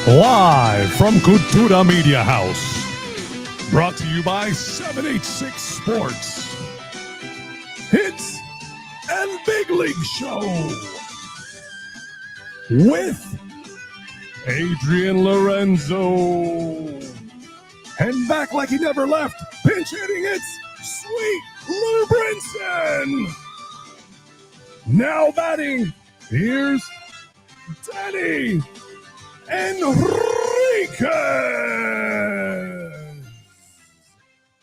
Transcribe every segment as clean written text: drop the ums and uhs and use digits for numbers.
Live from Cultura Media House. Brought to you by 786 Sports. Hits and Big League Show. With Adrian Lorenzo. And back like he never left. Pinch hitting it. Sweet Lou Brinson. Now batting. Here's Danny Enriquez.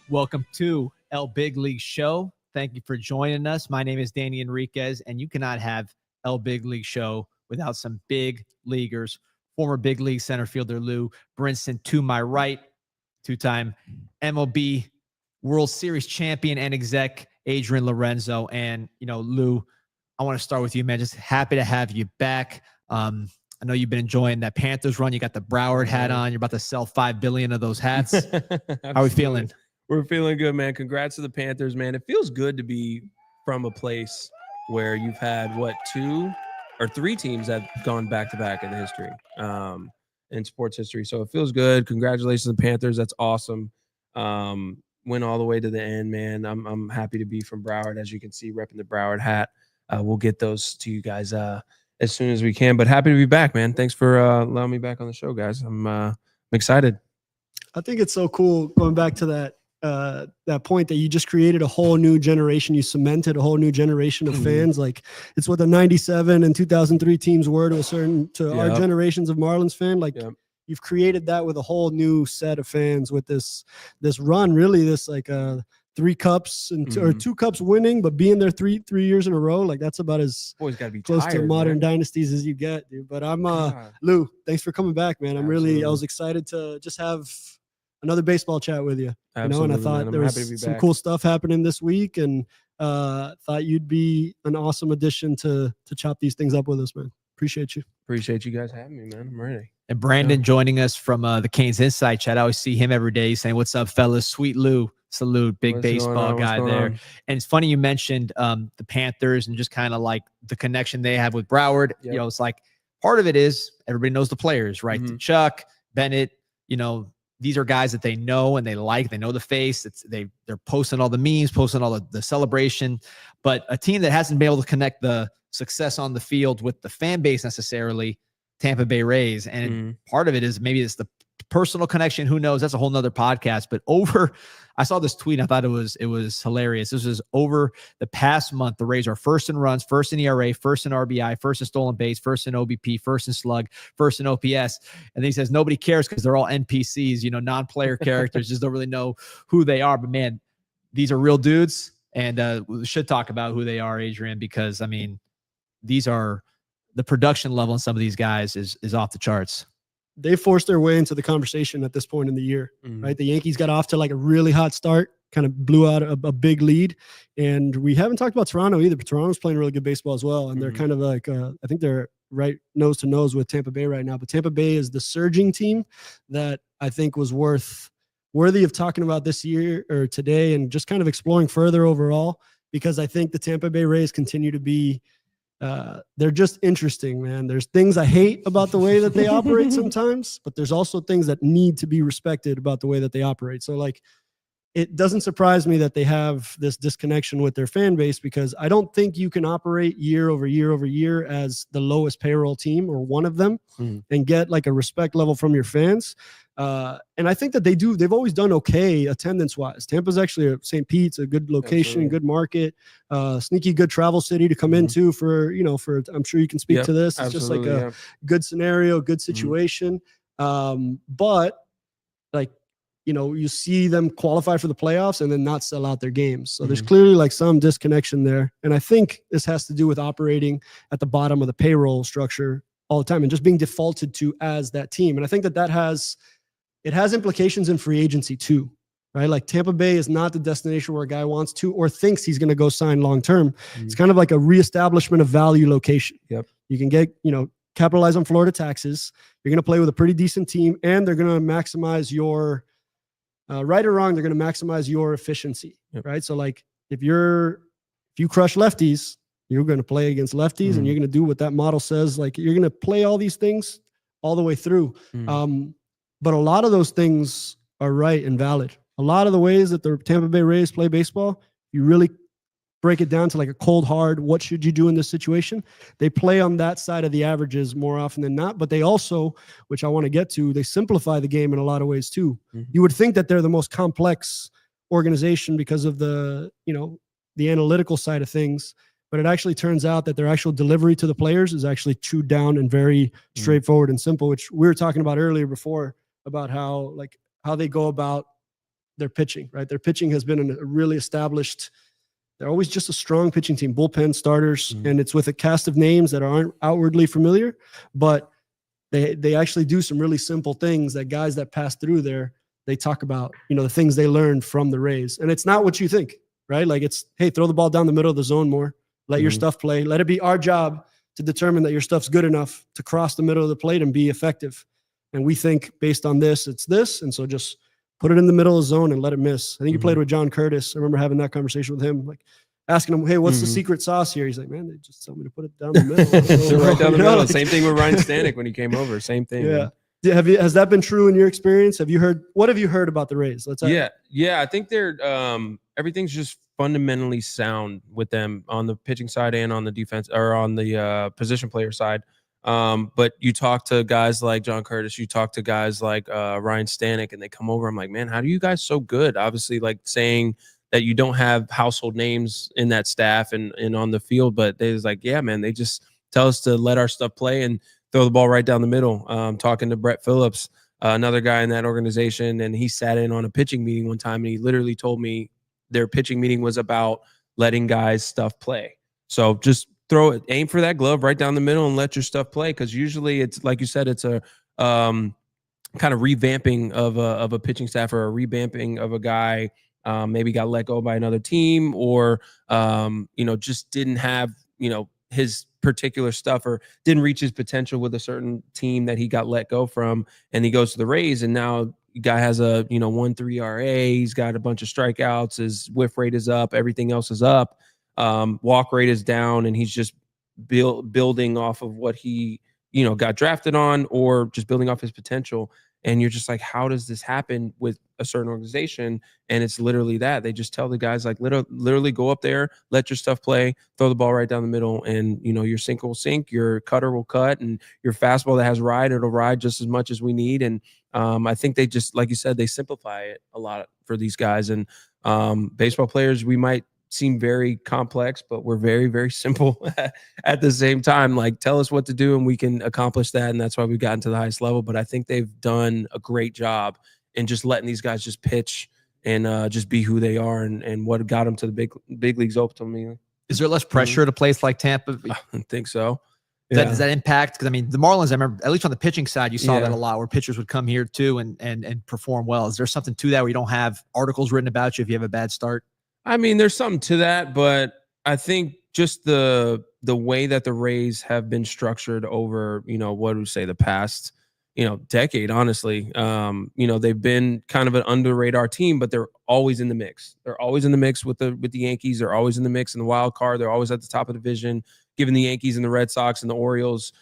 Welcome to El Big League Show. Thank you for joining us. My name is Danny Enriquez, and you cannot have El Big League Show without some big leaguers. Former big league center fielder Lou Brinson to my right, two-time MLB World Series champion and exec Adrian Lorenzo. And, you know, Lou, I want to start with you, man. Just happy to have you back. I know you've been enjoying that Panthers run. You got the Broward hat on. You're about to sell 5 billion of those hats. How are we feeling? We're feeling good, man. Congrats to the Panthers, man. It feels good to be from a place where you've had, 2 or 3 teams that have gone back-to-back in history, in sports history. So it feels good. Congratulations to the Panthers. That's awesome. Went all the way to the end, man. I'm happy to be from Broward, as you can see, repping the Broward hat. We'll get those to you guys as soon as we can. But happy to be back, man. Thanks for allowing me back on the show, guys. I'm excited. I think it's so cool going back to that point that you just created a whole new generation. You cemented a whole new generation of fans. Like it's what the 97 and 2003 teams were to our generations of Marlins fan. Like you've created that with a whole new set of fans with this run, really this like 3 cups and or 2 cups winning, but being there three years in a row. Like that's about as Boys gotta be close tired, to modern man. dynasties as you get, dude. But I'm Lou, thanks for coming back, man. I was excited to just have another baseball chat with you. Absolutely, you know, and I thought there was some cool stuff happening this week, and thought you'd be an awesome addition to chop these things up with us, man. Appreciate you. Appreciate you guys having me, man. I'm ready. And Brandon joining us from the Canes Inside Chat. I always see him every day saying, "What's up, fellas? Sweet Lou." Salute, big baseball guy there. And it's funny you mentioned the Panthers and just kind of like the connection they have with Broward. You know, it's like part of it is everybody knows the players, right? Chuck, Bennett, you know, these are guys that they know and they like. They know the face. They're posting all the memes, posting all the celebration. But a team that hasn't been able to connect the success on the field with the fan base necessarily, Tampa Bay Rays. And part of it is maybe it's the personal connection. Who knows? That's a whole nother podcast. But I saw this tweet. I thought it was hilarious. This was over the past month. The Rays are first in runs, first in ERA, first in RBI, first in stolen base, first in OBP, first in slug, first in OPS. And then he says nobody cares because they're all NPCs, you know, non-player characters, just don't really know who they are. But man, these are real dudes. And we should talk about who they are, Adrian, because I mean, these are the production level in some of these guys is off the charts. They forced their way into the conversation at this point in the year, right? The Yankees got off to like a really hot start, kind of blew out a big lead. And we haven't talked about Toronto either, but Toronto's playing really good baseball as well. And they're kind of like, I think they're right nose to nose with Tampa Bay right now. But Tampa Bay is the surging team that I think was worthy of talking about this year or today and just kind of exploring further overall, because I think the Tampa Bay Rays continue to be they're just interesting, man. There's things I hate about the way that they operate sometimes, but there's also things that need to be respected about the way that they operate. So like, it doesn't surprise me that they have this disconnection with their fan base, because I don't think you can operate year over year over year as the lowest payroll team or one of them and get like a respect level from your fans. And I think that they've always done okay attendance wise. Tampa's actually St. Pete's, a good location, good market, sneaky good travel city to come into for I'm sure you can speak to this. It's just like a good scenario, good situation. But like, you know, you see them qualify for the playoffs and then not sell out their games. So there's clearly like some disconnection there. And I think this has to do with operating at the bottom of the payroll structure all the time and just being defaulted to as that team. And I think that has implications in free agency too, right? Like Tampa Bay is not the destination where a guy wants to or thinks he's going to go sign long-term. It's kind of like a reestablishment of value location. You can get, capitalize on Florida taxes. You're going to play with a pretty decent team, and they're going to maximize your right or wrong, they're going to maximize your efficiency, right? So like if you crush lefties, you're going to play against lefties and you're going to do what that model says. Like you're going to play all these things all the way through. But a lot of those things are right and valid. A lot of the ways that the Tampa Bay Rays play baseball, you really break it down to like a cold hard, what should you do in this situation? They play on that side of the averages more often than not, but they also, which I want to get to, they simplify the game in a lot of ways too. You would think that they're the most complex organization because of the, the analytical side of things, but it actually turns out that their actual delivery to the players is actually chewed down and very straightforward and simple, which we were talking about earlier before about how they go about their pitching, right? Their pitching has been a really established, they're always just a strong pitching team, bullpen starters, and it's with a cast of names that aren't outwardly familiar, but they actually do some really simple things that guys that pass through there, they talk about, the things they learned from the Rays. And it's not what you think, right? Like it's, hey, throw the ball down the middle of the zone more, let your stuff play. Let it be our job to determine that your stuff's good enough to cross the middle of the plate and be effective. And we think based on this, it's this. And so just put it in the middle of the zone and let it miss. I think you played with John Curtis. I remember having that conversation with him, like asking him, hey, what's the secret sauce here? He's like, man, they just tell me to put it down the middle. Right down the middle. Same thing with Ryan Stanek when he came over. Same thing. Yeah. Has that been true in your experience? What have you heard about the Rays? Yeah. I think they're everything's just fundamentally sound with them on the pitching side and on the defense or on the position player side. But you talk to guys like John Curtis, you talk to guys like Ryan Stanek, and they come over. I'm like, man, how do you guys so good? Obviously, like saying that you don't have household names in that staff and on the field, but they was like, yeah, man, they just tell us to let our stuff play and throw the ball right down the middle. Talking to Brett Phillips, another guy in that organization, and he sat in on a pitching meeting one time, and he literally told me their pitching meeting was about letting guys stuff play. So just throw it, aim for that glove right down the middle and let your stuff play. Cause usually it's like you said, it's a kind of revamping of a pitching staff or a revamping of a guy, maybe got let go by another team or, just didn't have, his particular stuff or didn't reach his potential with a certain team that he got let go from. And he goes to the Rays and now the guy has a, 1.3 ERA. He's got a bunch of strikeouts. His whiff rate is up. Everything else is up. Walk rate is down, and he's just building off of what he, got drafted on or just building off his potential. And you're just like, how does this happen with a certain organization? And it's literally that. They just tell the guys, like, literally go up there, let your stuff play, throw the ball right down the middle, and, your sink will sink, your cutter will cut, and your fastball that has ride, it'll ride just as much as we need. And I think they just, like you said, they simplify it a lot for these guys. And baseball players, we might seem very complex, but we're very, very simple at the same time. Like, tell us what to do and we can accomplish that. And that's why we've gotten to the highest level. But I think they've done a great job in just letting these guys just pitch and just be who they are and what got them to the big leagues ultimately. Is there less pressure at a place like Tampa? I think so. Does that impact? Because I mean, the Marlins, I remember, at least on the pitching side, you saw that a lot where pitchers would come here too and perform well. Is there something to that where you don't have articles written about you if you have a bad start? I mean, there's something to that, but I think just the way that the Rays have been structured over, what do we say, the past, decade, honestly. They've been kind of an under radar team, but they're always in the mix. They're always in the mix with the Yankees. They're always in the mix in the wild card. They're always at the top of the division, given the Yankees and the Red Sox and the Orioles,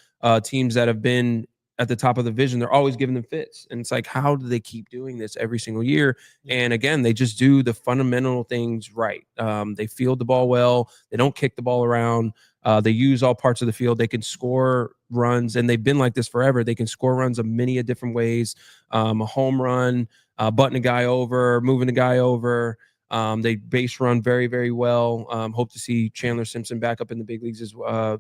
teams that have been at the top of the division, they're always giving them fits. And it's like, how do they keep doing this every single year? And again, they just do the fundamental things right. They field the ball well. They don't kick the ball around. They use all parts of the field. They can score runs, and they've been like this forever. They can score runs of many different ways. A home run, butting a guy over, moving a guy over. They base run very, very well. Hope to see Chandler Simpson back up in the big leagues as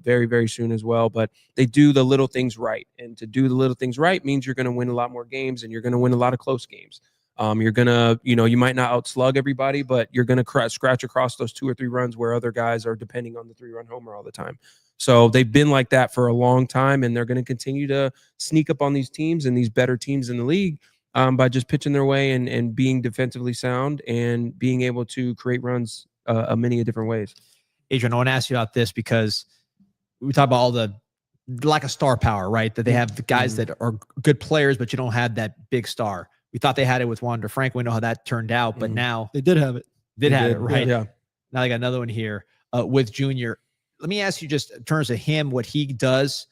very, very soon as well. But they do the little things right. And to do the little things right means you're going to win a lot more games, and you're going to win a lot of close games. You're going to, you might not outslug everybody, but you're going to scratch across those 2 or 3 runs where other guys are depending on the 3-run homer all the time. So they've been like that for a long time, and they're going to continue to sneak up on these teams and these better teams in the league. By just pitching their way and being defensively sound and being able to create runs many different ways. Adrian, I want to ask you about this because we talk about all the lack of star power, right? That they have the guys that are good players, but you don't have that big star. We thought they had it with Wander Frank. We know how that turned out, but now they did have it. Did have it, right? Yeah. Now I got another one here with Junior. Let me ask you, just in terms of him, what he does.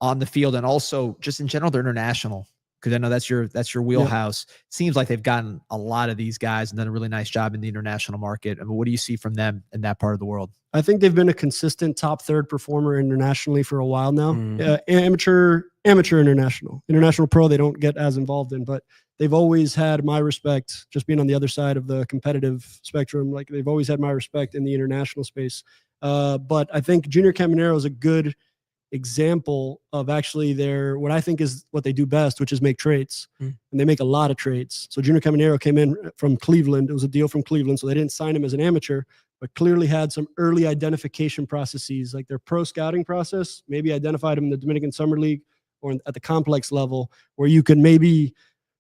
on the field, and also just in general, they're international. Because I know that's your wheelhouse. Yeah. Seems like they've gotten a lot of these guys and done a really nice job in the international market. I mean, what do you see from them in that part of the world? I think they've been a consistent top third performer internationally for a while now. Amateur international pro, they don't get as involved in, but they've always had my respect, just being on the other side of the competitive spectrum. Like, they've always had my respect in the international space. But I think Junior Caminero is a good example of actually what I think is what they do best, which is make trades. And they make a lot of trades. So Junior Caminero came in from Cleveland. It was a deal from Cleveland, so they didn't sign him as an amateur, but clearly had some early identification processes, like their pro scouting process, maybe identified him in the Dominican Summer League or at the complex level, where you could maybe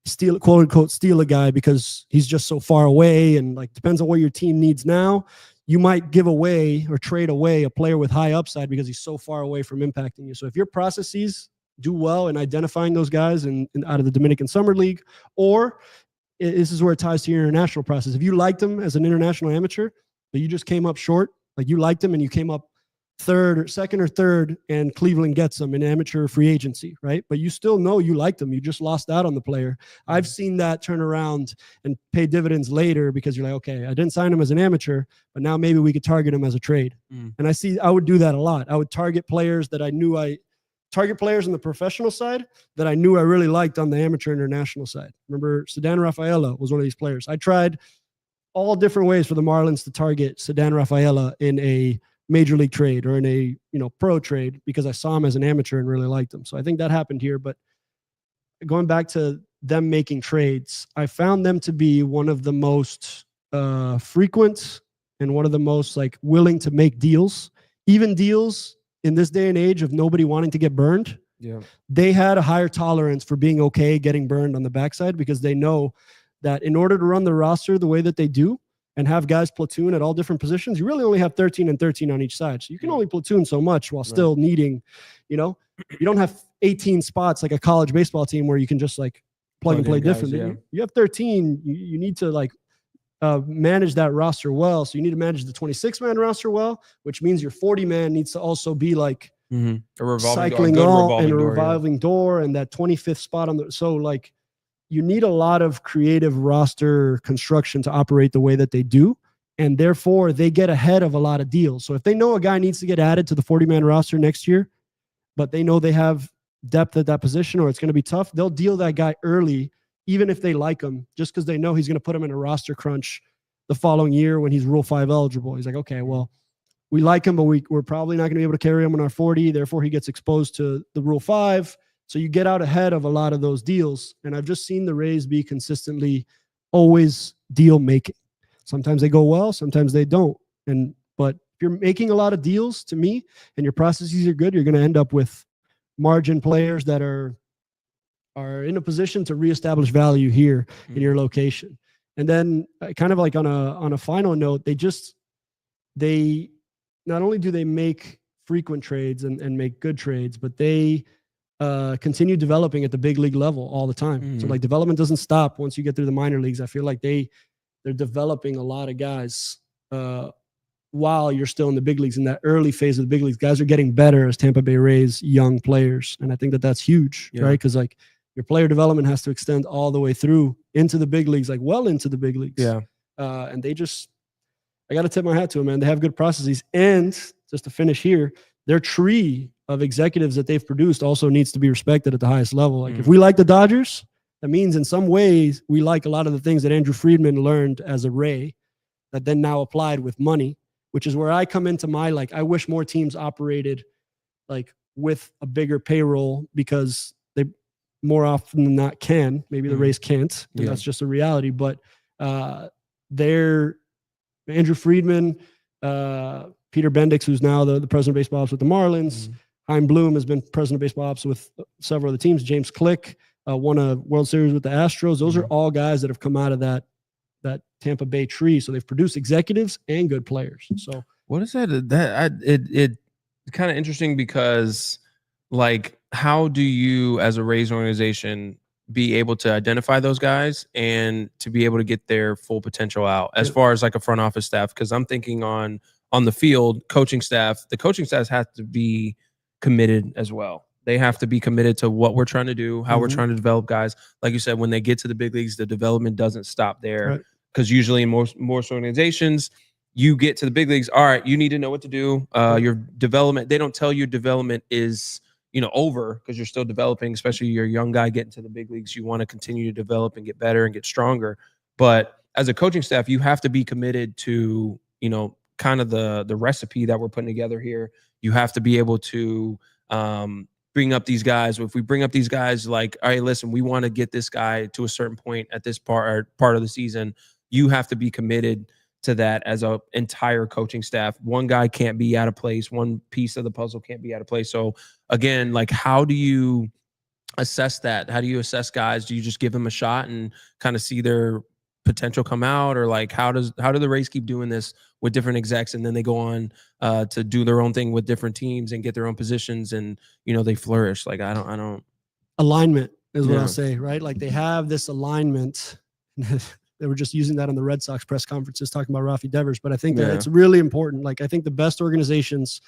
steal, quote unquote, steal a guy because he's just so far away, and like depends on what your team needs now. You might give away or trade away a player with high upside because he's so far away from impacting you. So if your processes do well in identifying those guys and out of the Dominican Summer League, or this is where it ties to your international process. If you liked him as an international amateur, but you just came up short, like you liked him and you came up second or third, and Cleveland gets him in amateur free agency, right? But you still know you liked him. You just lost out on the player. I've seen that turn around and pay dividends later because you're like, okay, I didn't sign him as an amateur, but now maybe we could target him as a trade. And I would do that a lot. I would target players that I knew target players on the professional side that I knew I really liked on the amateur international side. Remember, Sedan Rafaela was one of these players. I tried all different ways for the Marlins to target Sedan Rafaela in a major league trade or in a pro trade because I saw him as an amateur and really liked him. So I think that happened here. But going back to them making trades, I found them to be one of the most frequent and one of the most like willing to make deals, even deals in this day and age of nobody wanting to get burned. Yeah, they had a higher tolerance for being okay getting burned on the backside because they know that in order to run the roster the way that they do, and have guys platoon at all different positions, you really only have 13 and 13 on each side. So you can only platoon so much while still needing, you don't have 18 spots like a college baseball team where you can just like plug and play differently. Yeah. You have 13. You need to like manage that roster well. So you need to manage the 26-man roster well, which means your 40-man needs to also be like a revolving door and that 25th spot on the, so like, you need a lot of creative roster construction to operate the way that they do. And therefore they get ahead of a lot of deals. So if they know a guy needs to get added to the 40-man roster next year, but they know they have depth at that position or it's going to be tough, they'll deal that guy early, even if they like him, just because they know he's going to put him in a roster crunch the following year when he's Rule 5 eligible. He's like, okay, well, we like him, but we're probably not going to be able to carry him on our 40. Therefore he gets exposed to the Rule 5. So you get out ahead of a lot of those deals. And I've just seen the Rays be consistently always deal making. Sometimes they go well, sometimes they don't. But if you're making a lot of deals, to me, and your processes are good, you're going to end up with margin players that are in a position to reestablish value here in your location. And then kind of like on a final note, they not only do they make frequent trades and make good trades, but they continue developing at the big league level all the time. So like development doesn't stop once you get through the minor leagues. I feel like they're developing a lot of guys while you're still in the big leagues. In that early phase of the big leagues, guys are getting better as Tampa Bay Rays young players. And I think that's huge, right? Because like your player development has to extend all the way through into the big leagues, like well into the big leagues. Yeah. And I got to tip my hat to them, man. They have good processes. And just to finish here, their tree of executives that they've produced also needs to be respected at the highest level. Like if we like the Dodgers, that means in some ways we like a lot of the things that Andrew Friedman learned as a Ray that then now applied with money, which is where I come into my, like, I wish more teams operated like with a bigger payroll because they more often than not can. Maybe the Rays can't. And that's just a reality. But they're Andrew Friedman, Peter Bendix, who's now the president of baseball ops with the Marlins. Chaim Bloom has been president of baseball ops with several other teams. James Click won a World Series with the Astros. Those are all guys that have come out of that Tampa Bay tree. So they've produced executives and good players. So what is that? It's kind of interesting because like, how do you as a Rays organization be able to identify those guys and to be able to get their full potential out as far as like a front office staff? Because I'm thinking on the field, coaching staff, the coaching staff has to be committed as well. They have to be committed to what we're trying to do, how we're trying to develop guys. Like you said, when they get to the big leagues, the development doesn't stop there. Because usually in most organizations, you get to the big leagues. All right, you need to know what to do. Your development, they don't tell you development is, over, because you're still developing, especially you're a young guy getting to the big leagues. You want to continue to develop and get better and get stronger. But as a coaching staff, you have to be committed to, kind of the recipe that we're putting together here. You have to be able to bring up these guys. If we bring up these guys, like, all right, listen, we want to get this guy to a certain point at this part of the season. You have to be committed to that as an entire coaching staff. One guy can't be out of place. One piece of the puzzle can't be out of place. So again, like, how do you assess that? How do you assess guys? Do you just give them a shot and kind of see their potential come out? Or like, how do the Rays keep doing this with different execs, and then they go on to do their own thing with different teams and get their own positions, and they flourish? Like, I don't. Alignment is what I'll say, right? Like, they have this alignment. They were just using that on the Red Sox press conferences talking about Rafi Devers, but I think that it's really important. Like, I think the best organizations,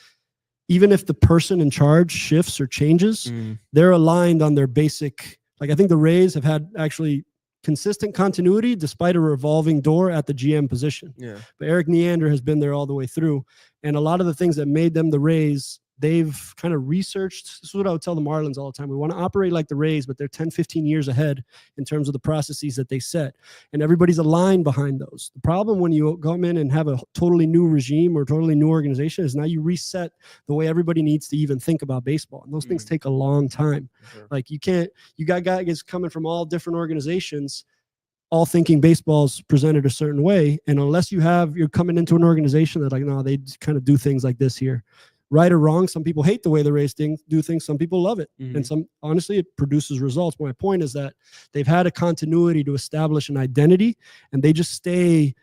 even if the person in charge shifts or changes, they're aligned on their basic. Like, I think the Rays have had actually consistent continuity despite a revolving door at the GM position. But Eric Neander has been there all the way through. And a lot of the things that made them the Rays, they've kind of researched. This is what I would tell the Marlins all the time. We want to operate like the Rays, but they're 10, 15 years ahead in terms of the processes that they set. And everybody's aligned behind those. The problem when you come in and have a totally new regime or totally new organization is now you reset the way everybody needs to even think about baseball. And those things take a long time. Like, you got guys coming from all different organizations, all thinking baseball's presented a certain way. And unless you're coming into an organization that, like, no, they kind of do things like this here. Right or wrong, some people hate the way the Rays do things. Some people love it. And honestly, it produces results. But my point is that they've had a continuity to establish an identity, and they just stay,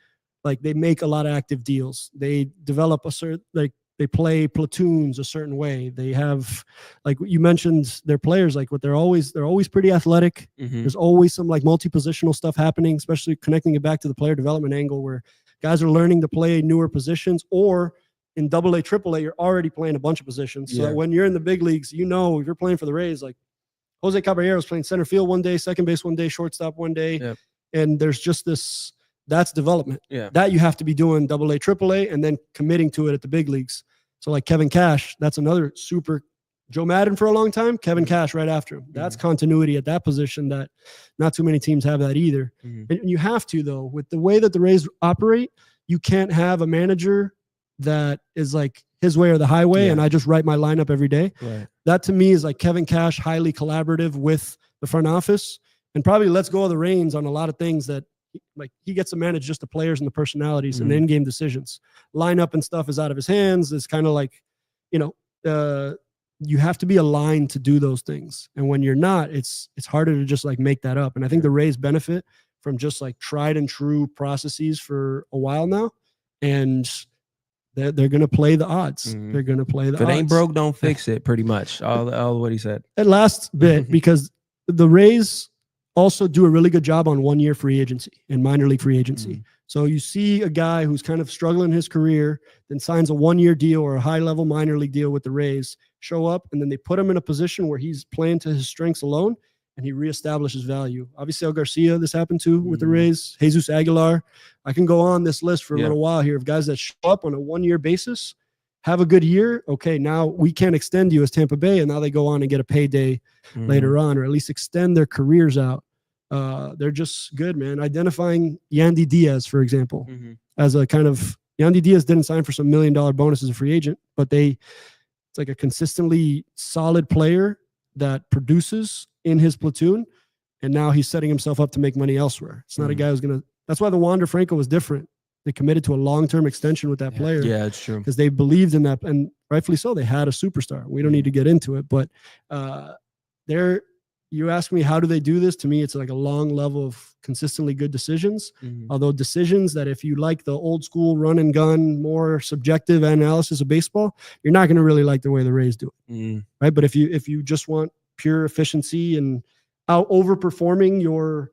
like, they make a lot of active deals. They develop they play platoons a certain way. They have, like you mentioned, their players, like, they're always pretty athletic. There's always some, like, multi-positional stuff happening, especially connecting it back to the player development angle, where guys are learning to play newer positions, or in AA, AAA, you're already playing a bunch of positions. So that when you're in the big leagues, if you're playing for the Rays, like Jose Caballero's playing center field one day, second base one day, shortstop one day. And there's just this, that's development. That you have to be doing AA, AAA, and then committing to it at the big leagues. So like Kevin Cash, that's another super. Joe Madden for a long time, Kevin Cash right after him. That's continuity at that position that not too many teams have that either. And you have to, though, with the way that the Rays operate, you can't have a manager that is like his way or the highway, and I just write my lineup every day. That to me is like Kevin Cash, highly collaborative with the front office, and probably lets go of the reins on a lot of things that, like, he gets to manage just the players and the personalities and the in-game decisions. Lineup and stuff is out of his hands. It's kind of like, you have to be aligned to do those things. And when you're not, it's harder to just, like, make that up. And I think the Rays benefit from just, like, tried and true processes for a while now. And they're going to play the odds. They're going to play the odds. If it ain't broke, don't fix it, pretty much. All what he said. That last bit, because the Rays also do a really good job on 1 year free agency and minor league free agency. So you see a guy who's kind of struggling his career, then signs a 1 year deal or a high level minor league deal with the Rays, show up, and then they put him in a position where he's playing to his strengths alone, and he reestablishes value. Obviously, El Garcia, this happened to with the Rays. Jesus Aguilar. I can go on this list for a little while here of guys that show up on a 1 year basis, have a good year. Okay, now we can't extend you as Tampa Bay, and now they go on and get a payday later on, or at least extend their careers out. They're just good, man. Identifying Yandy Díaz, for example, as a kind of, Yandy Díaz didn't sign for some $1 million bonus as a free agent, but it's like a consistently solid player that produces in his platoon, and now he's setting himself up to make money elsewhere. It's not a guy who's going to, that's why the Wander Franco was different. They committed to a long-term extension with that player. Yeah, it's true. Because they believed in that, and rightfully so. They had a superstar. We don't need to get into it, but you ask me, how do they do this? To me, it's like a long level of consistently good decisions. Although decisions that, if you like the old school run and gun, more subjective analysis of baseball, you're not going to really like the way the Rays do it. Right. But if you just want pure efficiency and out overperforming your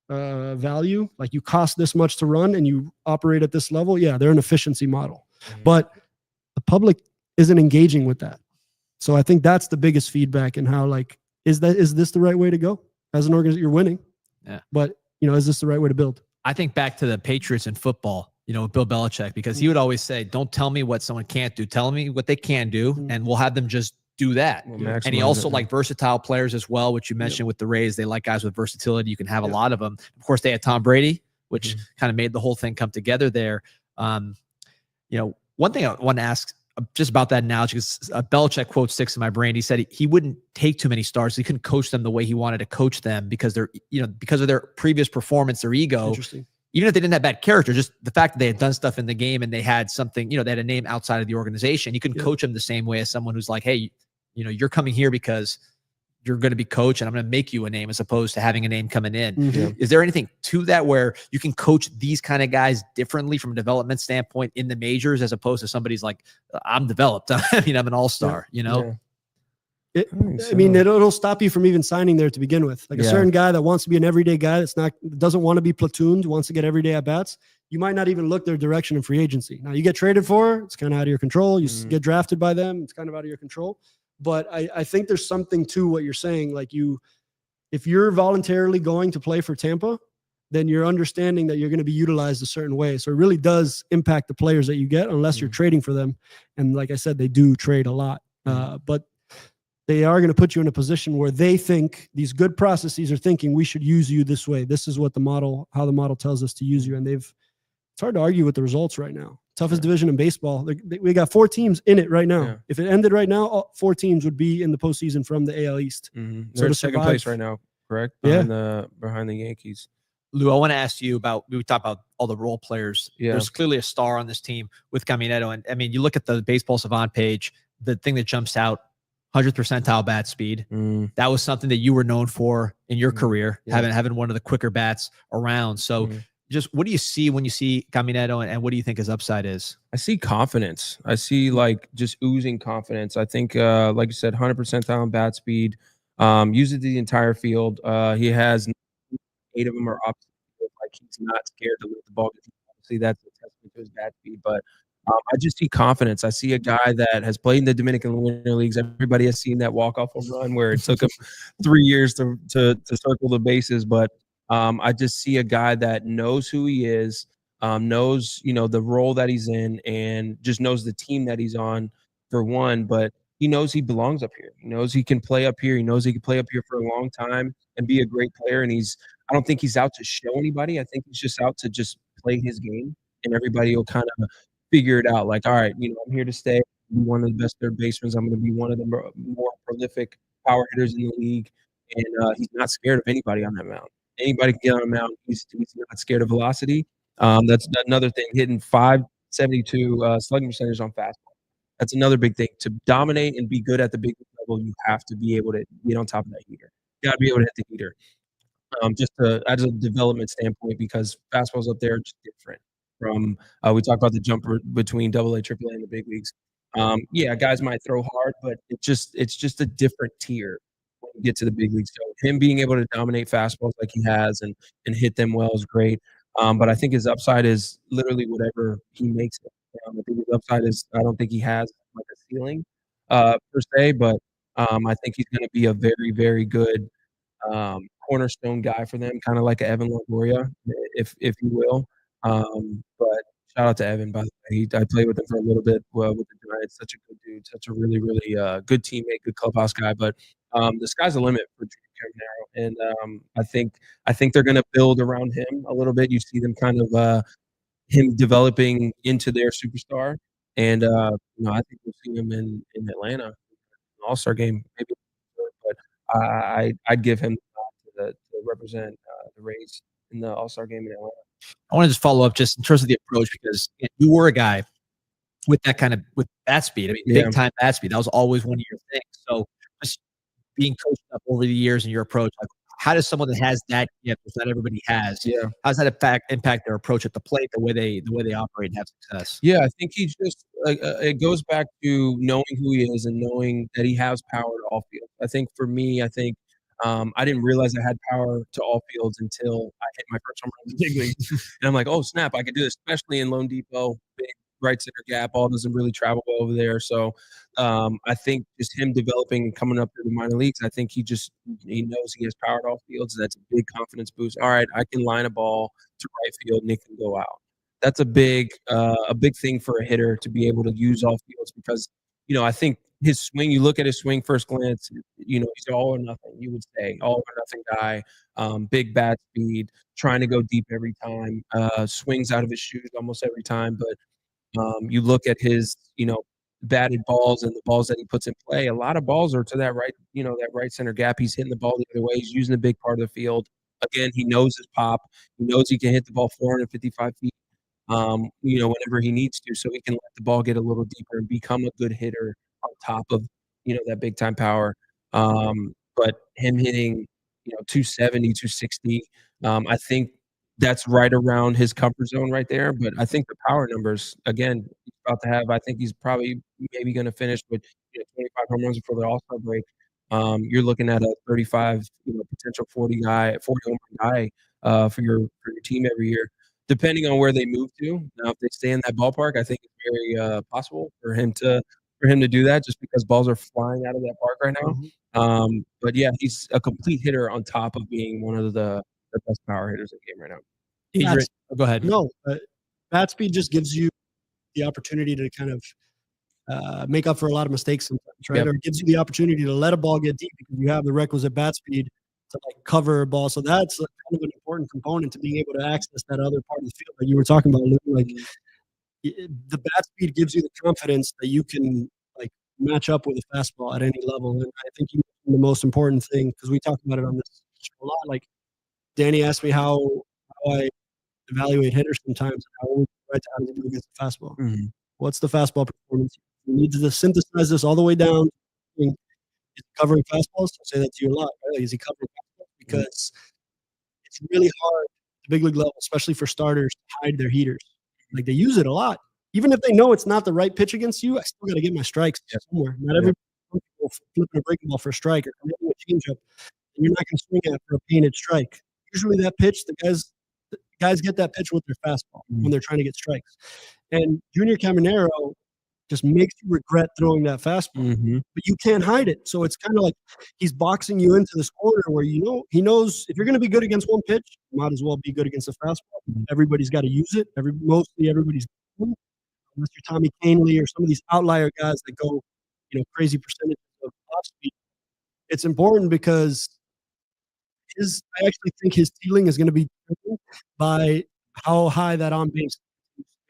value, like you cost this much to run and you operate at this level, they're an efficiency model. But the public isn't engaging with that. So I think that's the biggest feedback, and how, like, is this the right way to go as an organization? You're winning, but is this the right way to build? I think back to the Patriots in football, Bill Belichick, because he would always say, don't tell me what someone can't do. Tell me what they can do, and we'll have them just do that. And he also liked versatile players as well, which you mentioned with the Rays. They like guys with versatility. You can have a lot of them. Of course, they had Tom Brady, which kind of made the whole thing come together there. One thing I want to ask just about that analogy, because Belichick quote sticks in my brain. He said he wouldn't take too many starts. He couldn't coach them the way he wanted to coach them because because of their previous performance, their ego. Even if they didn't have bad character, just the fact that they had done stuff in the game and they had something, they had a name outside of the organization. You couldn't coach them the same way as someone who's like, hey, you're coming here because you're going to be coach and I'm going to make you a name, as opposed to having a name coming in. Is there anything to that where you can coach these kind of guys differently from a development standpoint in the majors, as opposed to somebody's like, I'm developed. I'm an all-star, I mean, it'll stop you from even signing there to begin with. Like a certain guy that wants to be an everyday guy, doesn't want to be platooned, wants to get everyday at bats. You might not even look their direction in free agency. Now you get traded for, it's kind of out of your control. You get drafted by them, it's kind of out of your control. But I think there's something to what you're saying. Like if you're voluntarily going to play for Tampa, then you're understanding that you're going to be utilized a certain way. So it really does impact the players that you get, unless you're trading for them. And like I said, they do trade a lot. But they are going to put you in a position where they think these good processes are thinking we should use you this way. This is what how the model tells us to use you. And it's hard to argue with the results right now. Toughest division in baseball. We got 4 teams in it right now. Yeah. If it ended right now, all 4 teams would be in the postseason from the AL East. They're in second place right now, correct? Behind the Yankees. Lou, I want to ask you we talked about all the role players. There's clearly a star on this team with Caminero. And I mean, you look at the Baseball Savant page, the thing that jumps out, 100th percentile bat speed. That was something that you were known for in your career, having one of the quicker bats around. So just what do you see when you see Caminero, and what do you think his upside is? I see confidence. I see just oozing confidence. I think, like you said, 100 percentile bat speed, uses the entire field. He has 8 of them are up. Like he's not scared to let the ball get. Obviously, that's a testament to his bat speed, but I just see confidence. I see a guy that has played in the Dominican Winter Leagues. Everybody has seen that walk-off home run where it took him 3 years to circle the bases. But I just see a guy that knows who he is, knows, the role that he's in, and just knows the team that he's on, for one. But he knows he belongs up here. He knows he can play up here. He knows he can play up here for a long time and be a great player. And I don't think he's out to show anybody. I think he's just out to just play his game, and everybody will kind of figure it out. Like, all right, I'm here to stay. I'm one of the best third basemen. I'm going to be one of the more prolific power hitters in the league. And he's not scared of anybody on that mound. Anybody can get on a mound. He's not scared of velocity. That's another thing. Hitting 572 slugging percentage on fastball. That's another big thing. To dominate and be good at the big level, you have to be able to get on top of that heater. You got to be able to hit the heater. As a development standpoint, because fastballs up there are just different. From we talked about the jumper between AA, AAA, and the big leagues. Guys might throw hard, but it's just a different tier when you get to the big leagues. So him being able to dominate fastballs like he has and hit them well is great. But I think his upside is literally whatever he makes it. I think his upside is, I don't think he has like a ceiling per se, but I think he's going to be a very, very good cornerstone guy for them, kind of like an Evan Longoria, if you will. But shout out to Evan, by the way. I played with him for a little bit with the Giants. Such a good dude, such a really, really good teammate, good clubhouse guy. But the sky's the limit for Caminero, and I think they're going to build around him a little bit. You see them kind of him developing into their superstar, and I think we'll see him in Atlanta, All-Star game, maybe. But I'd give him to represent the Rays in the All-Star game in Atlanta. I want to just follow up just in terms of the approach, because you were a guy with that kind of with bat speed. I mean, big time bat speed. That was always one of your things. So just being coached up over the years in your approach, like, how does someone that has that gift, which not everybody has, how does that impact their approach at the plate, the way they operate and have success? Yeah, I think he just it goes back to knowing who he is and knowing that he has power to all fields. I think for me, I didn't realize I had power to all fields until I hit my first home run in the big league. And I'm like, oh, snap, I could do this, especially in Lone Depot, big right center gap. Ball doesn't really travel well over there. So I think just him developing and coming up through the minor leagues, I think he knows he has power at all fields. So that's a big confidence boost. All right, I can line a ball to right field and it can go out. That's a big thing for a hitter to be able to use all fields because, I think his swing, you look at his swing first glance, he's all or nothing, you would say. All or nothing guy, big bat speed, trying to go deep every time, swings out of his shoes almost every time. But you look at his, batted balls and the balls that he puts in play, a lot of balls are to that right, that right center gap. He's hitting the ball the other way. He's using a big part of the field. Again, he knows his pop. He knows he can hit the ball 455 feet. Whenever he needs to, so he can let the ball get a little deeper and become a good hitter on top of, that big time power. But him hitting, 270, 260, I think that's right around his comfort zone right there. But I think the power numbers, again, he's about to have, I think he's probably maybe going to finish with 25 home runs before the All-Star break. You're looking at a 35, potential 40 home run guy for your team every year, depending on where they move to. Now, if they stay in that ballpark, I think it's very possible for him to do that, just because balls are flying out of that park right now. But yeah, he's a complete hitter on top of being one of the best power hitters in the game right now. Adrian, go ahead. No, bat speed just gives you the opportunity to kind of make up for a lot of mistakes sometimes, right? Yep. Or it gives you the opportunity to let a ball get deep because you have the requisite bat speed to cover a ball. So that's kind of an important component to being able to access that other part of the field that you were talking about, Lou. The bat speed gives you the confidence that you can match up with a fastball at any level. And I think the most important thing, because we talk about it on this show a lot, Danny asked me how I evaluate hitters sometimes, how do you do against the fastball? Mm-hmm. What's the fastball performance? You need to synthesize this all the way down. Is he covering fastballs? I'll say that to you a lot. Right? Is he covering fastballs? Because it's really hard at the big league level, especially for starters, to hide their heaters. They use it a lot. Even if they know it's not the right pitch against you, I still got to get my strikes somewhere. Not every people flipping a breaking ball for a strike or committing a changeup, and you're not going to swing at for a painted strike. Usually that pitch, the guys get that pitch with their fastball when they're trying to get strikes. And Junior Caminero just makes you regret throwing that fastball, but you can't hide it. So it's kind of like he's boxing you into this corner where he knows if you're going to be good against one pitch, you might as well be good against a fastball. Everybody's got to use it. Mostly everybody's good, unless you're Tommy Kahnle or some of these outlier guys that go, crazy percentages of off speed. It's important because I actually think his ceiling is going to be driven by how high that on base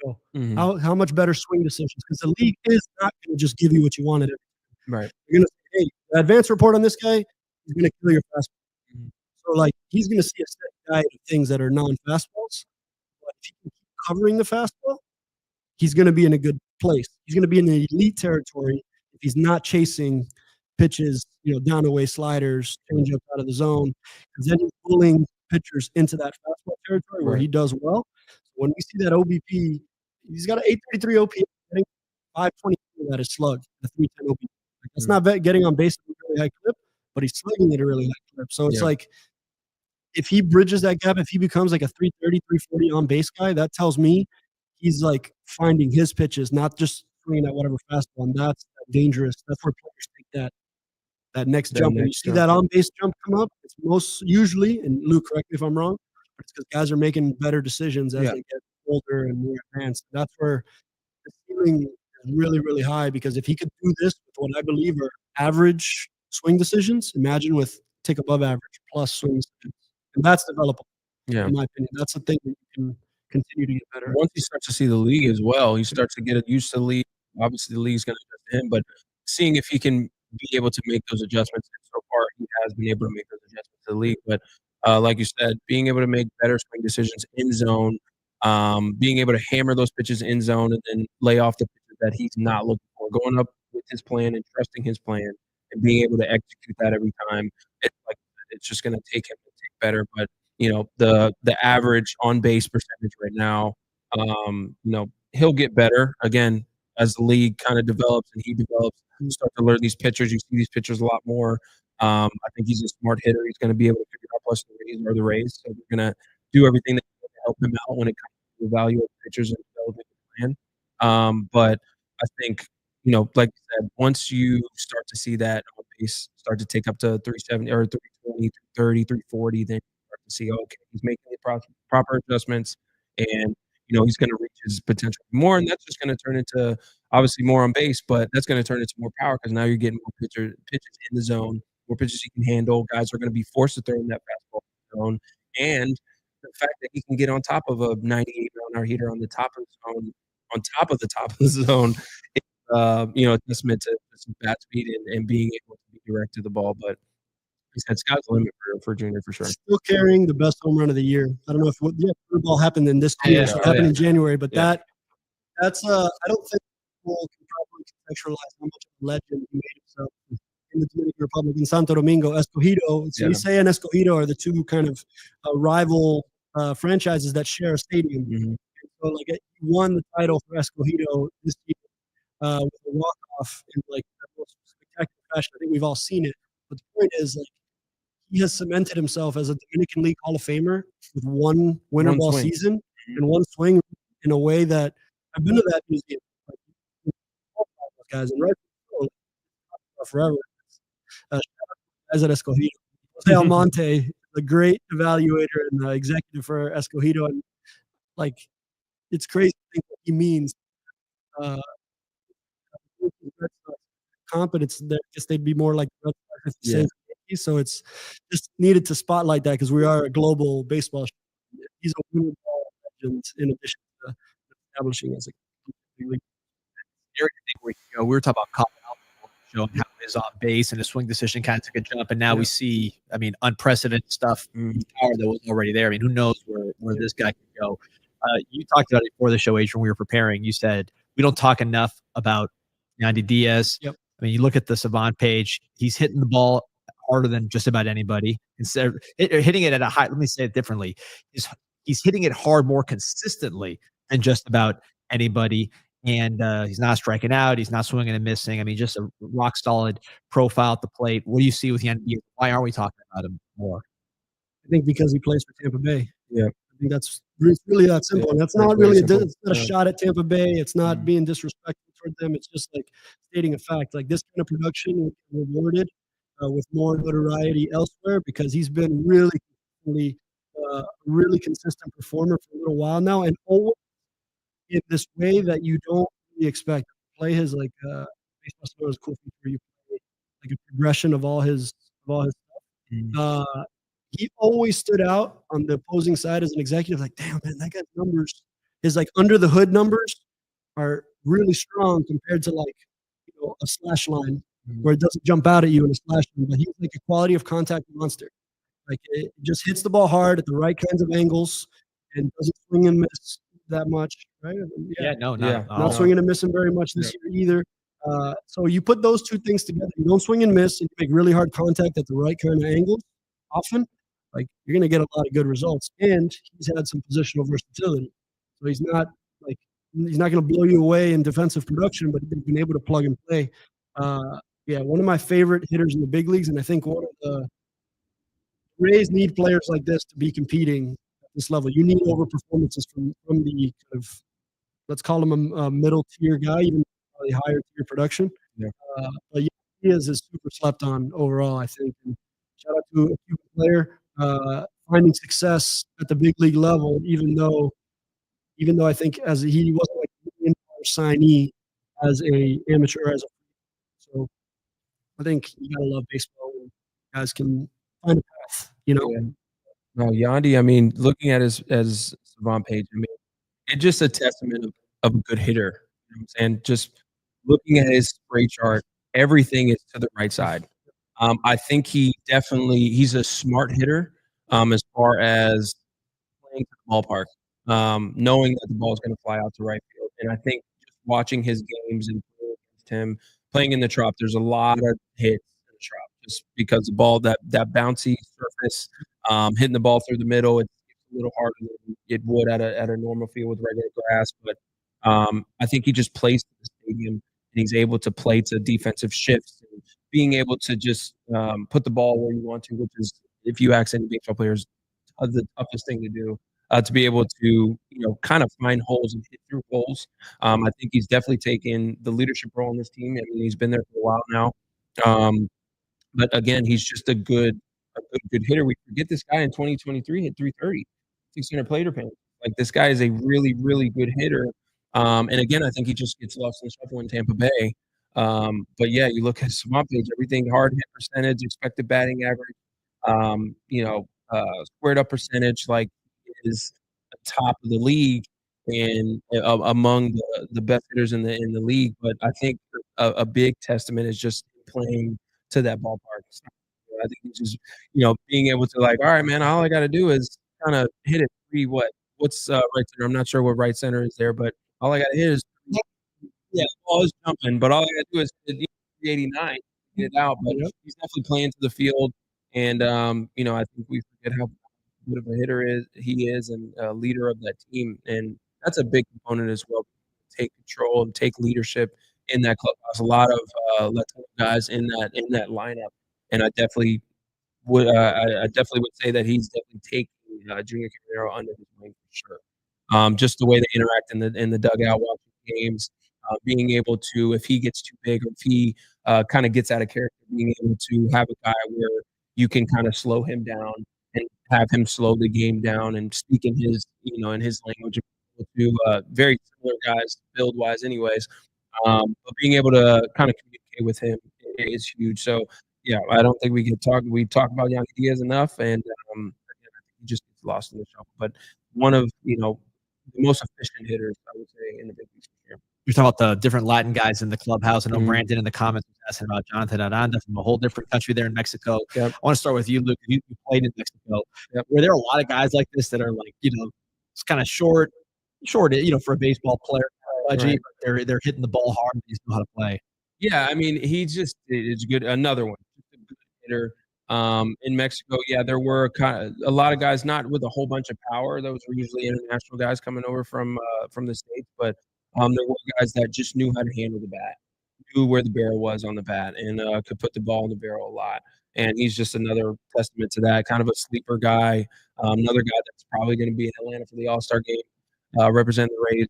go. How much better swing decisions, because the league is not going to just give you what you wanted. Right. You're going to say, hey, the advance report on this guy is going to kill your fastball. So he's going to see a set diet of things that are non-fastballs. But if he can keep covering the fastball, he's going to be in a good place. He's going to be in the elite territory if he's not chasing pitches, down the way sliders, change up out of the zone, because then he's pulling pitchers into that fastball territory where he does well. So when we see that OBP, he's got an 833 OPS, getting 520 that is slug, the 310 OBP. That's not getting on base at a really high clip, but he's slugging at a really high clip. So it's if he bridges that gap, if he becomes a 330, 340 on base guy, that tells me he's finding his pitches, not just swinging at whatever fastball. And that's dangerous. That's where players take that next jump. When you see that on base jump come up, it's most usually, and Lou, correct me if I'm wrong, but it's because guys are making better decisions as they get older and more advanced. That's where the ceiling is really, really high, because if he could do this with what I believe are average swing decisions, imagine with take above average plus swing decisions. And that's developable. In my opinion. That's the thing that you can continue to get better. Once he starts to see the league as well, he starts to get used to the league. Obviously, the league's going to adjust to him, but seeing if he can be able to make those adjustments. And so far, he has been able to make those adjustments to the league. But like you said, being able to make better swing decisions in zone, being able to hammer those pitches in zone and then lay off the pitches that he's not looking for, going up with his plan and trusting his plan and being able to execute that every time. It's just going to take him to take better. But the average on base percentage right now, he'll get better again as the league kind of develops and he develops. You start to learn these pitchers. You see these pitchers a lot more. I think he's a smart hitter. He's going to be able to figure out plus the Rays are the Rays. So they're going to do everything to help him out when it comes to evaluating pitchers and developing the plan. But I think, like you said, once you start to see that on base start to take up to 370 or 320, 330, 340, then you start to see, okay, he's making the proper adjustments, and he's going to reach his potential more, and that's just going to turn into obviously more on base, but that's going to turn into more power because now you're getting more pitches in the zone, more pitches he can handle. Guys are going to be forced to throw in that fastball in the zone, and the fact that he can get on top of a 98-mile-an-hour heater on the top of the zone, on top of the zone, a testament to some bat speed and being able to be direct to the ball. But he said sky's the limit for Junior for sure. Still carrying the best home run of the year. I don't know if the ball happened in this year, so it happened in January, but that's I don't think people can probably contextualize how much of a legend he made himself in the Dominican Republic, in Santo Domingo. Escogido, so Licey and Escogido are the two kind of rival franchises that share a stadium. Mm-hmm. So like he won the title for Escogido this year with a walk-off in like the most spectacular fashion. I think we've all seen it. But the point is, like, he has cemented himself as a Dominican League Hall of Famer with one winter ball season and one swing in a way that I've been to that museum. Like, all those guys, and right forever. Guys at Escogido. Jose Almonte, the great evaluator and executive for Escogido, and like, it's crazy to think what he means. Competence, I guess they'd be more like Red Sox, so it's just needed to spotlight that because we are a global baseball show. He's a winning ball legend in addition to establishing as a big league. We were talking about Colin showing how his on base and his swing decision kind of took a jump, and now we see, unprecedented stuff. Power that was already there. Who knows where this guy could go? You talked about it before the show, Adrian. We were preparing. You said we don't talk enough about Yandy Díaz. Yep. You look at the Savant page. He's hitting the ball harder than just about anybody. Instead of hitting it at a high, let me say it differently. He's hitting it hard more consistently than just about anybody. And he's not striking out. He's not swinging and missing. Just a rock solid profile at the plate. What do you see with Yandy? Why are we talking about him more? I think because he plays for Tampa Bay. Yeah. I think it's really that simple. And that's not really it's not a shot at Tampa Bay. It's not being disrespectful toward them. It's just like stating a fact. Like, this kind of production will be rewarded with more notoriety elsewhere because he's been really consistent performer for a little while now, and always in this way that you don't really expect. Play his baseball is cool feature. You play like a progression of all his stuff. He always stood out on the opposing side as an executive. Like, damn, man, that guy's numbers, his under the hood numbers are really strong compared to a slash line where it doesn't jump out at you in a slash line. But he's like a quality of contact monster. Like, it just hits the ball hard at the right kinds of angles and doesn't swing and miss that much, right? Not swinging and missing very much this year either. So you put those two things together. You don't swing and miss, and you make really hard contact at the right kind of angles often. Like, you're going to get a lot of good results, and he's had some positional versatility. So he's not going to blow you away in defensive production, but he's been able to plug and play. One of my favorite hitters in the big leagues, and I think one of the Rays need players like this to be competing at this level. You need over performances from the kind of, let's call him a middle tier guy, even probably higher tier production. Yeah. But he is super slept on overall, I think. And shout out to a Cuban player finding success at the big league level, even though I think as he wasn't like an signee as a amateur, so I think you gotta love baseball when guys can find a path, No, Yandy, looking at his Savant page, it's just a testament of a good hitter. And just looking at his spray chart, everything is to the right side. I think he's a smart hitter as far as playing to the ballpark, knowing that the ball is going to fly out to right field. And I think just watching his games and him playing in the Trop, there's a lot of hits in the Trop just because the ball, that bouncy surface, hitting the ball through the middle, it's a little harder than it would at a normal field with regular grass. But I think he just plays to the stadium, and he's able to play to defensive shifts and being able to just put the ball where you want to, which is, if you ask any baseball players, the toughest thing to do. to be able to, kind of find holes and hit through holes. I think he's definitely taken the leadership role on this team. I mean, he's been there for a while now. But again, he's just a good hitter. We forget this guy in 2023 hit 330, 600 plate appearances. Like, this guy is a really, really good hitter. And again, I think he just gets lost in the shuffle in Tampa Bay. But yeah, you look at his swamp page, everything: hard hit percentage, expected batting average, squared up percentage, like, is the top of the league and among the best hitters in the league. But I think a big testament is just playing to that ballpark. I think it's just, being able to, like, all right, man, all I got to do is kind of hit it what's right center. I'm not sure what right center is there, but all I got to hit is, yeah, the ball is jumping, but all I got to do is hit 389, get it out. But he's definitely playing to the field, and I think we forget how good of a hitter he is, and a leader of that team, and that's a big component as well. Take control and take leadership in that clubhouse. A lot of Latino guys in that lineup, and I definitely would say that he's definitely taking Junior Caminero under his wing for sure. Just the way they interact in the dugout, watching games, being able to, if he gets too big or if he kind of gets out of character, being able to have a guy where you can kind of slow him down and have him slow the game down and speak in his language. To very similar guys build wise, anyways. But being able to kind of communicate with him is huge. So yeah, I don't think we talk about Yandy Díaz enough, and again, I think he just gets lost in the shuffle. But one of the most efficient hitters, I would say, in the big leagues here. You're talking about the different Latin guys in the clubhouse. I know Brandon in the comments was asking about Jonathan Aranda from a whole different country there in Mexico. Yep. I want to start with you, Luke. You played in Mexico. Yep. Were there a lot of guys like this that are like, it's kind of short, for a baseball player, right. But they're hitting the ball hard and they just know how to play. Yeah, I mean, he just is good. Another one, just a good hitter. In Mexico, yeah, there were a lot of guys not with a whole bunch of power. Those were usually international guys coming over from the States, but there were guys that just knew how to handle the bat, knew where the barrel was on the bat, and could put the ball in the barrel a lot. And he's just another testament to that. Kind of a sleeper guy, another guy that's probably going to be in Atlanta for the All-Star game, representing the Rays.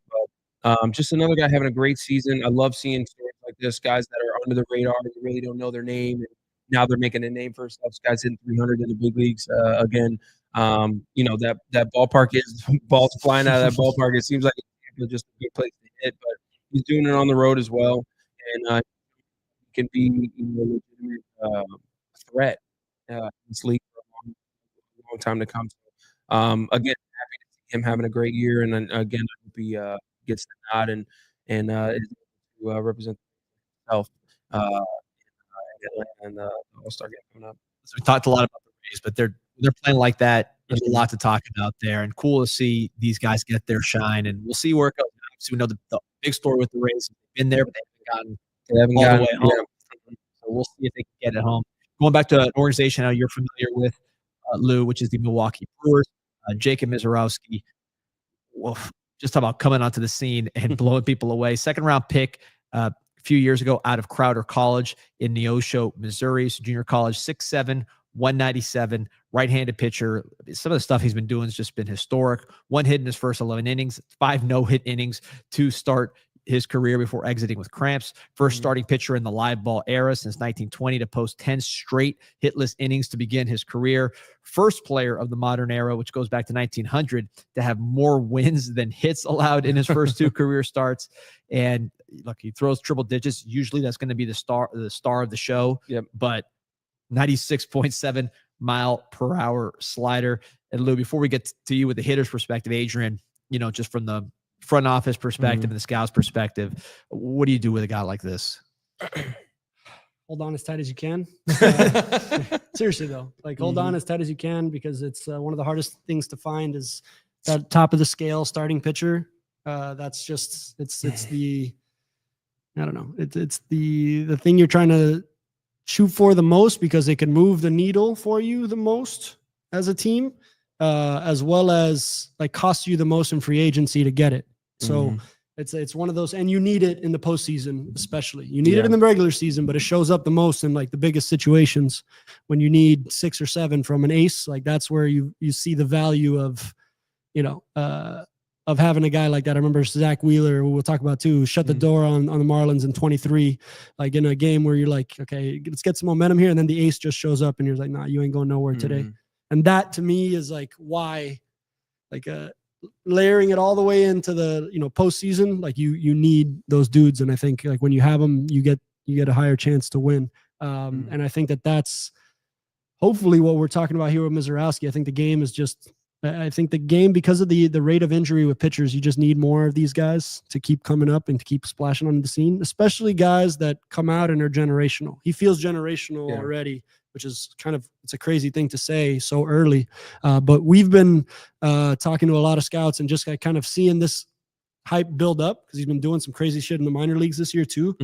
But just another guy having a great season. I love seeing stories like this, guys that are under the radar and you really don't know their name, and now they're making a name for themselves. Guys hitting 300 in the big leagues again. That ballpark is balls flying out of that ballpark. It seems like it's just a good place to hit, but he's doing it on the road as well, and can be a legitimate threat in this league for a long time to come. So, again, happy to see him having a great year, and then again, I hope he gets the nod and is able to represent himself in the All-Star game coming up. So we talked a lot about the Rays, but they're playing like that. There's a lot to talk about there, and cool to see these guys get their shine. And we'll see where it goes. Obviously, we know the big story with the Rays. They've been there, but they haven't gotten all the way home. Yeah. So we'll see if they can get it home. Going back to an organization now you're familiar with, Lou, which is the Milwaukee Brewers. Jacob Mizorowski. Just talk about coming onto the scene and blowing people away. Second-round pick a few years ago out of Crowder College in Neosho, Missouri. So junior college, 6'7", 197, right-handed pitcher. Some of the stuff he's been doing has just been historic. 1 hit in his first 11 innings, 5 no-hit innings to start his career before exiting with cramps. First starting pitcher in the live ball era since 1920 to post 10 straight hitless innings to begin his career. First player of the modern era, which goes back to 1900, to have more wins than hits allowed in his first 2 career starts. And look, he throws triple digits. Usually that's going to be the star of the show. Yep. But 96.7 mile per hour slider. And Lou, before we get to you with the hitter's perspective, Adrian, just from the front office perspective and the scouts perspective, what do you do with a guy like this? Hold on as tight as you can. Seriously though, hold on as tight as you can, because it's one of the hardest things to find is that top of the scale starting pitcher. That's just, it's the, I don't know. It's the thing you're trying to shoot for the most, because it can move the needle for you the most as a team, as well as cost you the most in free agency to get it. So it's one of those, and you need it in the postseason, especially. You need it in the regular season, but it shows up the most in the biggest situations when you need 6 or 7 from an ace. That's where you see the value of, of having a guy like that. I remember Zach Wheeler, who we'll talk about too, shut the door on the Marlins in 23, like in a game where you're like, okay, let's get some momentum here. And then the ace just shows up and you're like, nah, you ain't going nowhere today. And that to me is like why, like layering it all the way into the, postseason, like you need those dudes. And I think like when you have them, you get a higher chance to win. And I think that's hopefully what we're talking about here with Mizorowski. I think the game is just, because of the rate of injury with pitchers, you just need more of these guys to keep coming up and to keep splashing onto the scene, especially guys that come out and are generational. He feels generational already, which is it's a crazy thing to say so early. But we've been talking to a lot of scouts and just kind of seeing this hype build up because he's been doing some crazy shit in the minor leagues this year too.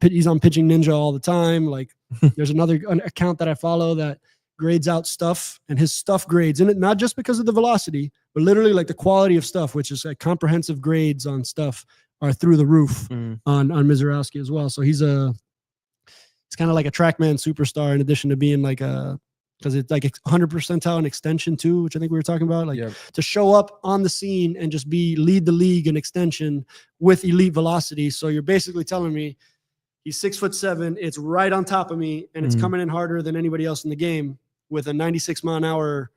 He's on Pitching Ninja all the time. Like there's an account that I follow that grades out stuff, and his stuff grades in it, not just because of the velocity, but literally like the quality of stuff, which is like comprehensive grades on stuff are through the roof on Mizorowski as well. So it's kind of like a TrackMan superstar in addition to being like because it's like 100 percentile and extension too, which I think we were talking about, like to show up on the scene and just lead the league in extension with elite velocity. So you're basically telling me he's 6'7", it's right on top of me, and it's coming in harder than anybody else in the game with a 96 mile an hour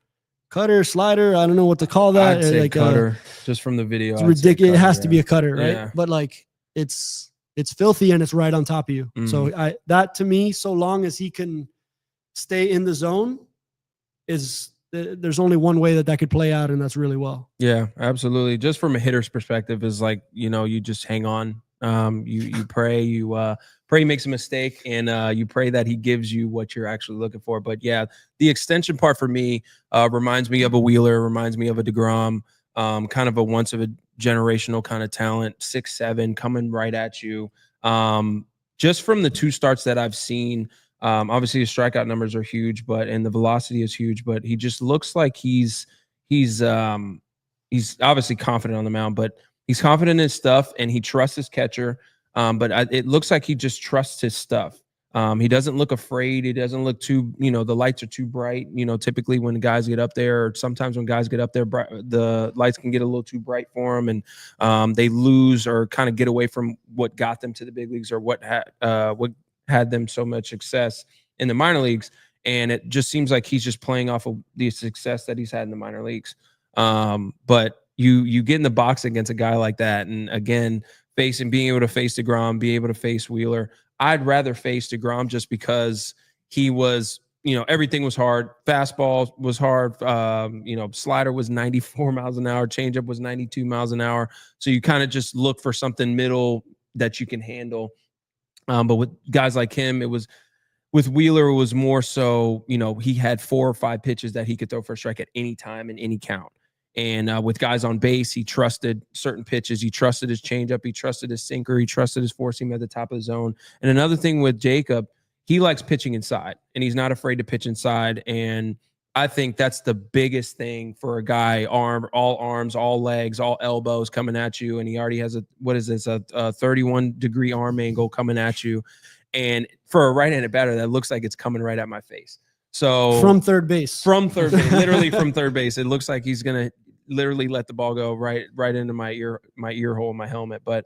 cutter, slider. I don't know what to call that. I'd say like cutter, just from the video. It's ridiculous. It has to be a cutter, right? Yeah. But like it's filthy and it's right on top of you. So that to me, so long as he can stay in the zone, there's only one way that could play out, and that's really well. Yeah, absolutely. Just from a hitter's perspective, is like, you just hang on. You pray, pray he makes a mistake, and you pray that he gives you what you're actually looking for. But yeah, the extension part for me reminds me of a Wheeler, reminds me of a DeGrom, kind of a once of a generational kind of talent, 6'7", coming right at you. Just from the two starts that I've seen, obviously his strikeout numbers are huge, and the velocity is huge, but he just looks like he's obviously confident on the mound, but he's confident in his stuff and he trusts his catcher. But it looks like he just trusts his stuff. He doesn't look afraid. He doesn't look too, the lights are too bright. Typically when guys get up there, or sometimes when guys get up there, the lights can get a little too bright for them, and they lose or kind of get away from what got them to the big leagues, or what had them so much success in the minor leagues. And it just seems like he's just playing off of the success that he's had in the minor leagues. But you get in the box against a guy like that, and again, being able to face DeGrom, be able to face Wheeler. I'd rather face DeGrom just because he was, everything was hard. Fastball was hard. Slider was 94 miles an hour. Changeup was 92 miles an hour. So you kind of just look for something middle that you can handle. But with guys like him, with Wheeler, it was more so, he had 4 or 5 pitches that he could throw for a strike at any time in any count. And with guys on base, he trusted certain pitches. He trusted his changeup. He trusted his sinker. He trusted his four seam at the top of the zone. And another thing with Jacob, he likes pitching inside, and he's not afraid to pitch inside. And I think that's the biggest thing for a guy, all arms, all legs, all elbows coming at you. And he already has a 31-degree arm angle coming at you. And for a right-handed batter, that looks like it's coming right at my face. So from third base, literally from third base, it looks like he's going to literally let the ball go right into my ear hole, my helmet. But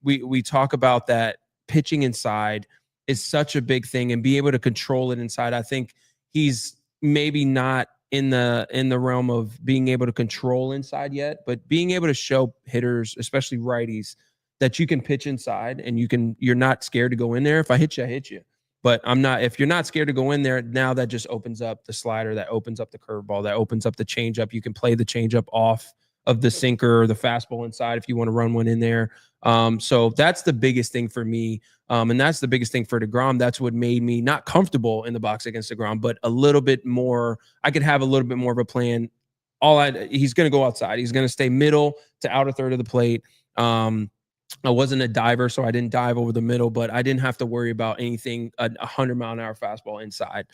we talk about that pitching inside is such a big thing, and be able to control it inside. I think he's maybe not in the realm of being able to control inside yet, but being able to show hitters, especially righties, that you can pitch inside and you're not scared to go in there. If I hit you, I hit you. But if you're not scared to go in there, now that just opens up the slider, that opens up the curveball, that opens up the changeup. You can play the changeup off of the sinker or the fastball inside if you want to run one in there. So that's the biggest thing for me. And that's the biggest thing for DeGrom. That's what made me not comfortable in the box against DeGrom, but a little bit more. I could have a little bit more of a plan. He's going to go outside. He's going to stay middle to outer third of the plate. I wasn't a diver, so I didn't dive over the middle, but I didn't have to worry about anything, a 100-mile-an-hour fastball inside.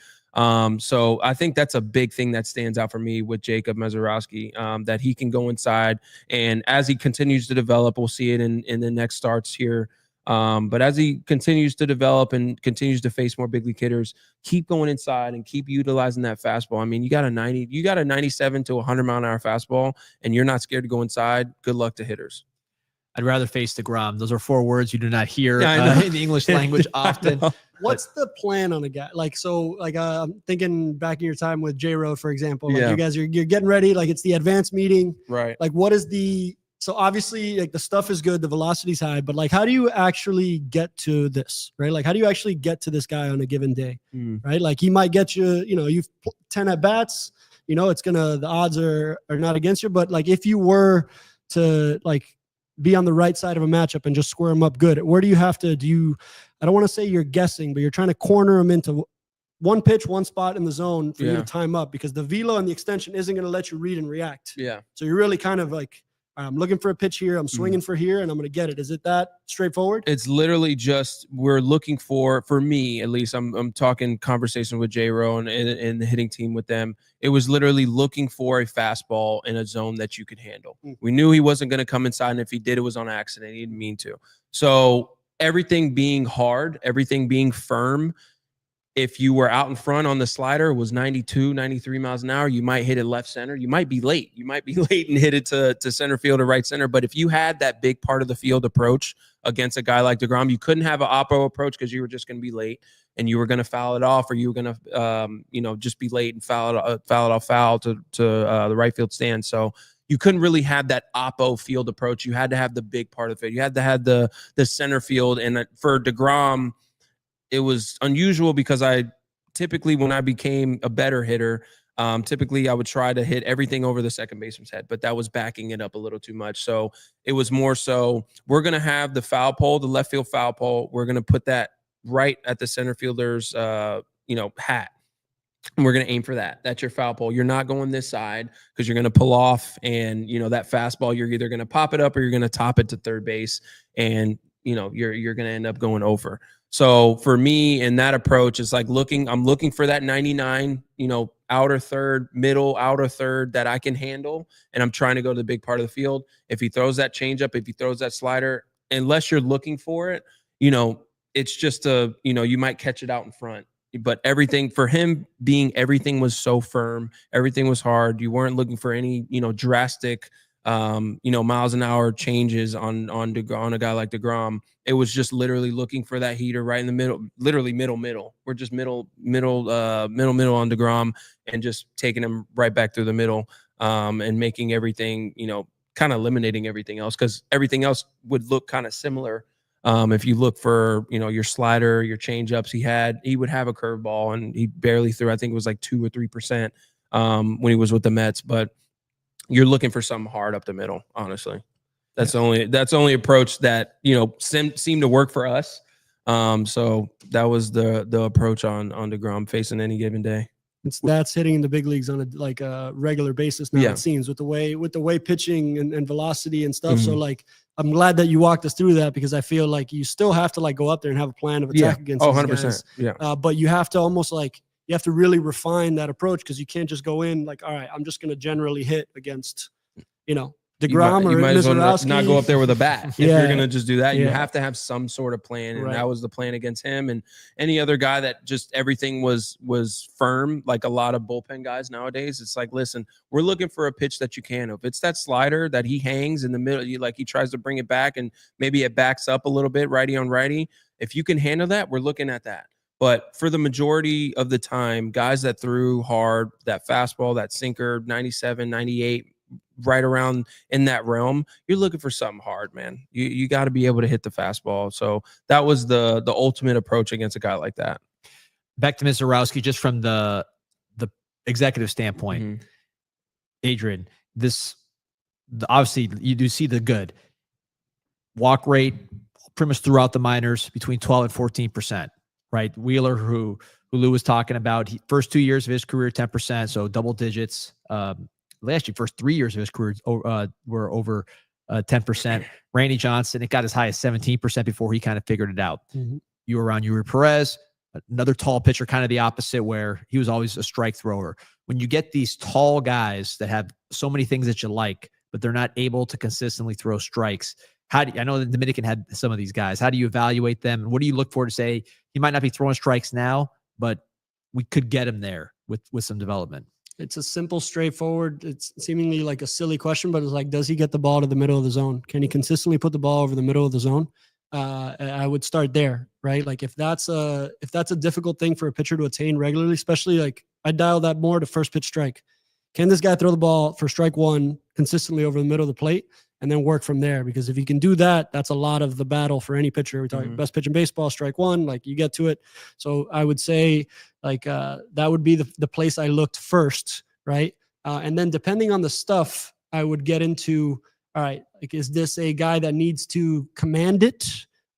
So I think that's a big thing that stands out for me with Jacob Mizorowski, that he can go inside. And as he continues to develop, we'll see it in the next starts here But as he continues to develop and continues to face more big league hitters, keep going inside and keep utilizing that fastball. I mean, you got a 97 to 100 mile an hour fastball, and you're not scared to go inside. Good luck to hitters. I'd rather face DeGrom. Those are 4 words you do not hear in the English language often. What's the plan on a guy? Like, so like, I'm thinking back in your time with J-Road, for example, like you guys you're getting ready, like it's the advanced meeting, right? Like what is so obviously like the stuff is good, the velocity's high, but like, how do you actually get to this, right? Like, how do you actually get to this guy on a given day, right? Like he might get you, you've 10 at bats, the odds are not against you, but like, if you were to like, be on the right side of a matchup and just square them up good, where do you have to I don't want to say you're guessing, but you're trying to corner them into one pitch, one spot in the zone for you to time up, because the velo and the extension isn't going to let you read and react. Yeah. So you're really kind of like, I'm looking for a pitch here, I'm swinging for here, and I'm going to get it. Is it that straightforward? It's literally just, we're looking for me at least, I'm talking conversation with J-Ro and the hitting team with them. It was literally looking for a fastball in a zone that you could handle. We knew he wasn't going to come inside, and if he did, it was on accident. He didn't mean to. So everything being hard, everything being firm, if you were out in front on the slider, it was 92, 93 miles an hour, you might hit it left center. You might be late. You might be late and hit it to center field or right center. But if you had that big part of the field approach against a guy like DeGrom, you couldn't have an oppo approach because you were just going to be late and you were going to foul it off, or you were going to, just be late and foul to the right field stand. So you couldn't really have that oppo field approach. You had to have the big part of it. You had to have the center field. And for DeGrom, it was unusual because typically when I became a better hitter, typically I would try to hit everything over the second baseman's head, but that was backing it up a little too much. So it was more so, we're going to have the foul pole, the left field foul pole. We're going to put that right at the center fielder's, hat. And we're going to aim for that. That's your foul pole. You're not going this side because you're going to pull off, and, that fastball, you're either going to pop it up or you're going to top it to third base, and, you're going to end up going over. So for me, in that approach, it's like I'm looking for that 99, outer third, middle, outer third that I can handle. And I'm trying to go to the big part of the field. If he throws that changeup, if he throws that slider, unless you're looking for it, it's just you might catch it out in front. But everything for him everything was so firm. Everything was hard. You weren't looking for any, drastic, miles an hour changes on a guy like DeGrom. It was just literally looking for that heater right in the middle, literally middle. We're just middle on DeGrom and just taking him right back through the middle, and making everything, kind of eliminating everything else, because everything else would look kind of similar. If you look for, your slider, your changeups, he would have a curveball, and he barely threw. I think it was like 2 or 3% when he was with the Mets, but you're looking for something hard up the middle, honestly. That's the only approach that, seemed to work for us. So that was the approach on DeGrom facing any given day. That's hitting in the big leagues on a regular basis now, it seems, with the way pitching and velocity and stuff. So like, I'm glad that you walked us through that, because I feel like you still have to go up there and have a plan of attack against these 100%. Guys. Yeah. But you have to almost you have to really refine that approach, because you can't just go in all right, I'm just going to generally hit against, DeGrom or might Mizorowski. Not go up there with a bat. If you're going to just do that, you have to have some sort of plan. And that was the plan against him. And any other guy that just everything was firm, like a lot of bullpen guys nowadays. It's like, listen, we're looking for a pitch that you can. If it's that slider that he hangs in the middle, he tries to bring it back and maybe it backs up a little bit, righty on righty. If you can handle that, we're looking at that. But for the majority of the time, guys that threw hard, that fastball, that sinker, 97, 98, right around in that realm, you're looking for something hard, man. You got to be able to hit the fastball. So that was the ultimate approach against a guy like that. Back to Mizorowski, just from the executive standpoint, Adrian, obviously you do see the good walk rate pretty much throughout the minors between 12 and 14%, right? Wheeler, who Lou was talking about, first 2 years of his career, 10%, so double digits. Actually, first 3 years of his career were over 10%. Randy Johnson, it got as high as 17% before he kind of figured it out. You were around Yuri Perez, another tall pitcher, kind of the opposite, where he was always a strike thrower. When you get these tall guys that have so many things that you like, but they're not able to consistently throw strikes, I know the Dominican had some of these guys. How do you evaluate them? And what do you look for to say he might not be throwing strikes now, but we could get him there with some development? It's a simple, straightforward, it's seemingly like a silly question, but it's like, does he get the ball to the middle of the zone? Can he consistently put the ball over the middle of the zone? I would start there, right? Like if that's a difficult thing for a pitcher to attain regularly, especially like I dial that more to first pitch strike. Can this guy throw the ball for strike one consistently over the middle of the plate and then work from there? Because if you can do that, that's a lot of the battle for any pitcher. We're talking best pitch in baseball, strike one, like you get to it. So I would say like that would be the place I looked first, right? And then depending on the stuff, I would get into, all right, like is this a guy that needs to command it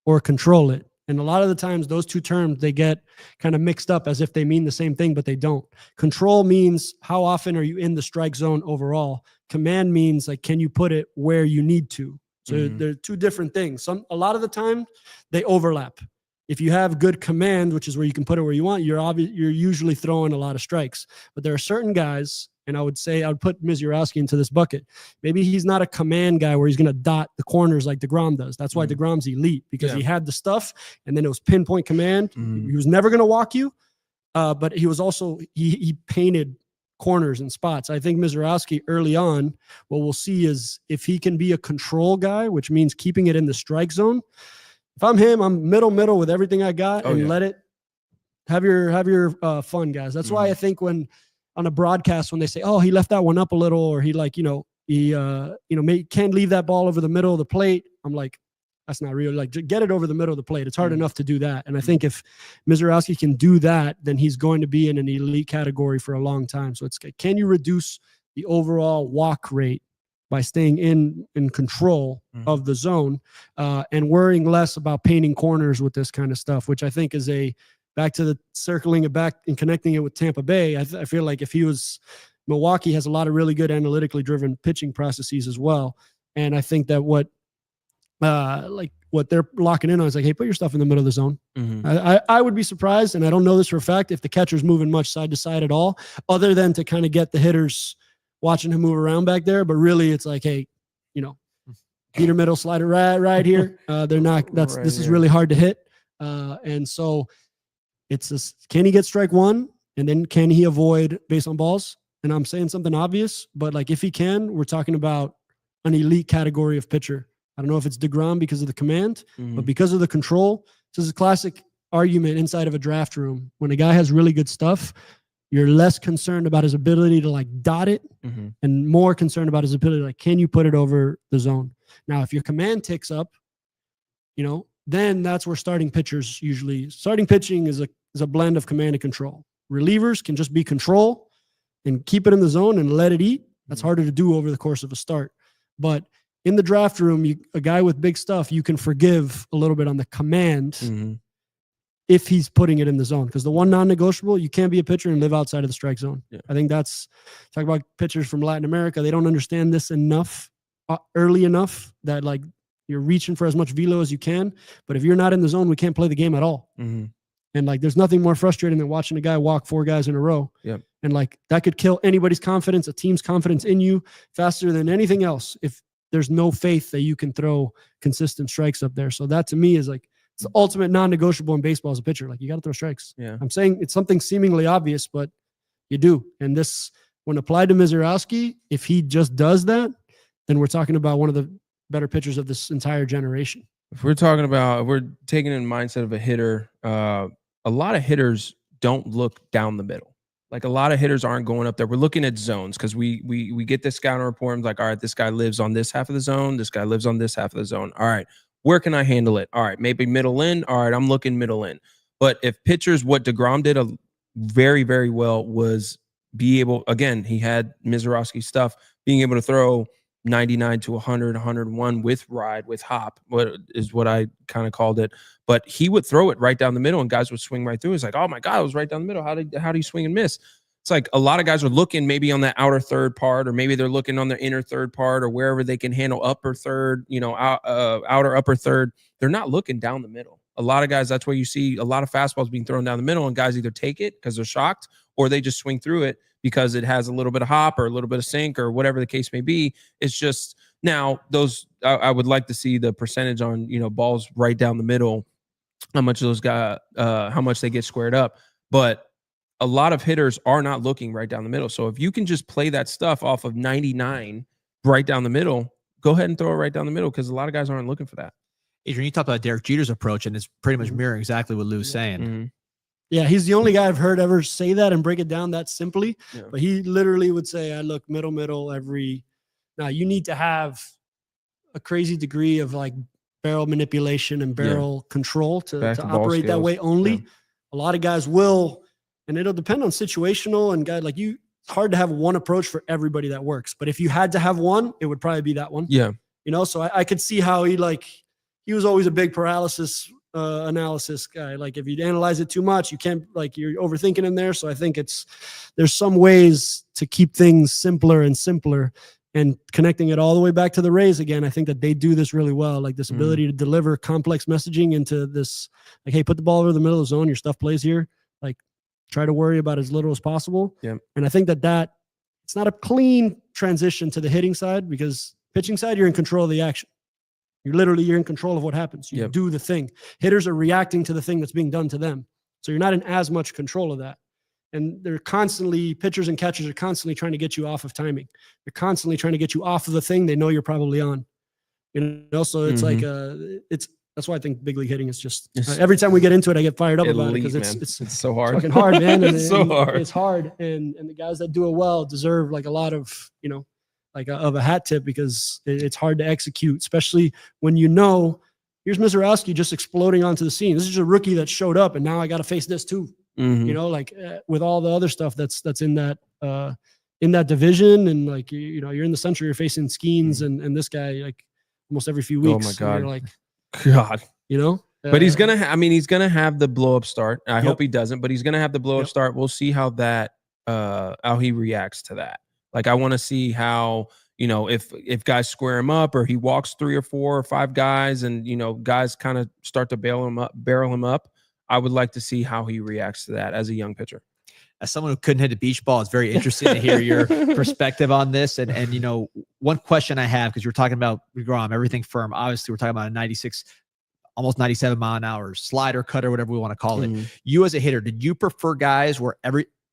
or control it? And a lot of the times those two terms, they get kind of mixed up as if they mean the same thing, but they don't. Control means how often are you in the strike zone overall? Command means like, can you put it where you need to? So they're two different things. A lot of the time they overlap. If you have good command, which is where you can put it where you want, you're usually throwing a lot of strikes. But there are certain guys, and I would say I would put Mizorowski into this bucket. Maybe he's not a command guy where he's going to dot the corners like DeGrom does. That's why DeGrom's elite, because he had the stuff, and then it was pinpoint command. He was never going to walk you, but he was also he painted corners and spots. I think Mizorowski early on, what we'll see is if he can be a control guy, which means keeping it in the strike zone. If I'm him, I'm middle with everything I got, and let it have your fun, guys. That's why I think when on a broadcast, when they say, "Oh, he left that one up a little," or he can't leave that ball over the middle of the plate, I'm like, that's not real. Like, get it over the middle of the plate. It's hard enough to do that. And I think if Mizorowski can do that, then he's going to be in an elite category for a long time. So it's, can you reduce the overall walk rate by staying in control of the zone and worrying less about painting corners with this kind of stuff, which I think is back to the circling it back and connecting it with Tampa Bay. I feel like if he was Milwaukee has a lot of really good analytically driven pitching processes as well. And I think that what they're locking in on is like, hey, put your stuff in the middle of the zone. I would be surprised, and I don't know this for a fact, if the catcher's moving much side to side at all, other than to kind of get the hitters watching him move around back there. But really it's like, hey, Peter middle, slider right here. They're not, this is really hard to hit. And so it's this, can he get strike one? And then can he avoid base on balls? And I'm saying something obvious, but like if he can, we're talking about an elite category of pitcher. I don't know if it's DeGrom because of the command, but because of the control. This is a classic argument inside of a draft room. When a guy has really good stuff, you're less concerned about his ability to like dot it and more concerned about his ability, like, can you put it over the zone? Now, if your command ticks up, then that's where starting pitchers usually, starting pitching is a blend of command and control. Relievers can just be control and keep it in the zone and let it eat. That's harder to do over the course of a start. But in the draft room, a guy with big stuff, you can forgive a little bit on the command if he's putting it in the zone. Because the one non-negotiable, you can't be a pitcher and live outside of the strike zone. I think talk about pitchers from Latin America. They don't understand this enough, early enough, that like you're reaching for as much velo as you can. But if you're not in the zone, we can't play the game at all. And like, there's nothing more frustrating than watching a guy walk 4 guys in a row. And like, that could kill anybody's confidence, a team's confidence in you faster than anything else, if there's no faith that you can throw consistent strikes up there. So that to me is like, it's the ultimate non-negotiable in baseball as a pitcher. Like, you got to throw strikes. I'm saying it's something seemingly obvious, but you do. And this, when applied to Mizorowski, if he just does that, then we're talking about one of the better pitchers of this entire generation. If we're taking in the mindset of a hitter, a lot of hitters don't look down the middle. Like, a lot of hitters aren't going up there. We're looking at zones because we get this scouting report. And like, all right, this guy lives on this half of the zone. This guy lives on this half of the zone. All right, where can I handle it? All right, maybe middle in. All right, I'm looking middle in. But if pitchers, what DeGrom did very, very well was be able, again, he had Mizorowski stuff, being able to throw 99 to 100, 101 with ride, with hop, what I kind of called it. But he would throw it right down the middle and guys would swing right through. It's like, oh my God, it was right down the middle. How do you swing and miss? It's like a lot of guys are looking maybe on the outer third part, or maybe they're looking on the inner third part, or wherever they can handle upper third, outer upper third. They're not looking down the middle. A lot of guys, that's where you see a lot of fastballs being thrown down the middle, and guys either take it because they're shocked, or they just swing through it because it has a little bit of hop or a little bit of sink or whatever the case may be. It's just now those I would like to see the percentage on, you know, balls right down the middle, how much those guys, how much they get squared up. But a lot of hitters are not looking right down the middle. So if you can just play that stuff off of 99 right down the middle, go ahead and throw it right down the middle, because a lot of guys aren't looking for that. Adrian, you talked about Derek Jeter's approach, and it's pretty much mirroring exactly what Lou's saying. Yeah, he's the only guy I've heard ever say that and break it down that simply. Yeah. But he literally would say, I look middle every. Now, you need to have a crazy degree of like barrel manipulation and barrel control to operate that way only. Yeah. A lot of guys will, and it'll depend on situational and guy like you. It's hard to have one approach for everybody that works. But if you had to have one, it would probably be that one. Yeah. You know, so I could see how he was always a big paralysis analysis guy. Like if you analyze it too much, you can't, like, you're overthinking in there. So I think there's some ways to keep things simpler and simpler, and connecting it all the way back to the Rays again. I think that they do this really well, like this ability to deliver complex messaging into this, like, hey, put the ball over the middle of the zone. Your stuff plays here. Like, try to worry about as little as possible. Yeah. And I think that it's not a clean transition to the hitting side, because pitching side, you're in control of the action. You're in control of what happens. You do the thing. Hitters are reacting to the thing that's being done to them. So you're not in as much control of that. And pitchers and catchers are constantly trying to get you off of timing. They're constantly trying to get you off of the thing they know you're probably on. You know, so it's that's why I think big league hitting is just, every time we get into it, I get fired up about it, because it's so hard. It's fucking hard, man. It's so hard. It's hard. And the guys that do it well deserve like a lot of, you know, like of a hat tip, because it's hard to execute, especially when you know, here's Mizorowski just exploding onto the scene. This is a rookie that showed up, and now I got to face this too. You know, like with all the other stuff that's in that division, and like, you know, you're in the Central, you're facing Skeens and this guy like almost every few weeks. Oh my God. You're like, God, you know. But he's gonna. He's gonna have the blow up start. I hope he doesn't, but he's gonna have the blow up start. We'll see how he reacts to that. Like, I want to see how, you know, if guys square him up, or he walks 3 or 4 or 5 guys, and, you know, guys kind of start to barrel him up. I would like to see how he reacts to that as a young pitcher. As someone who couldn't hit a beach ball, it's very interesting to hear your perspective on this. And you know, one question I have, because you're talking about Grom, everything firm. Obviously, we're talking about a 96, almost 97 mile an hour slider, cutter, whatever we want to call it. You as a hitter, did you prefer guys where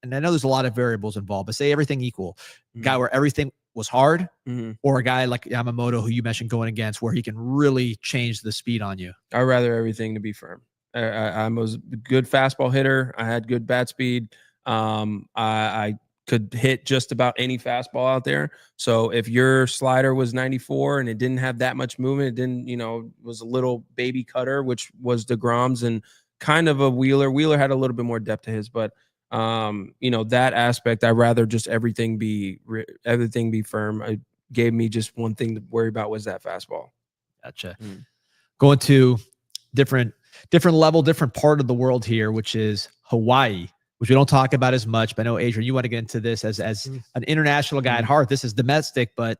and I know there's a lot of variables involved, but say everything equal, guy where everything was hard, or a guy like Yamamoto, who you mentioned going against, where he can really change the speed on you? I'd rather everything to be firm. I was a good fastball hitter. I had good bat speed. I could hit just about any fastball out there. So if your slider was 94 and it didn't have that much movement, it didn't, you know, was a little baby cutter, which was DeGrom's, and kind of a Wheeler. Wheeler had a little bit more depth to his, but you know, that aspect, I'd rather just everything be firm. It gave me just one thing to worry about, was that fastball. Gotcha. Going to different level, different part of the world here, which is Hawaii, which we don't talk about as much. But I know, Adrian, you want to get into this as an international guy at heart. This is domestic, but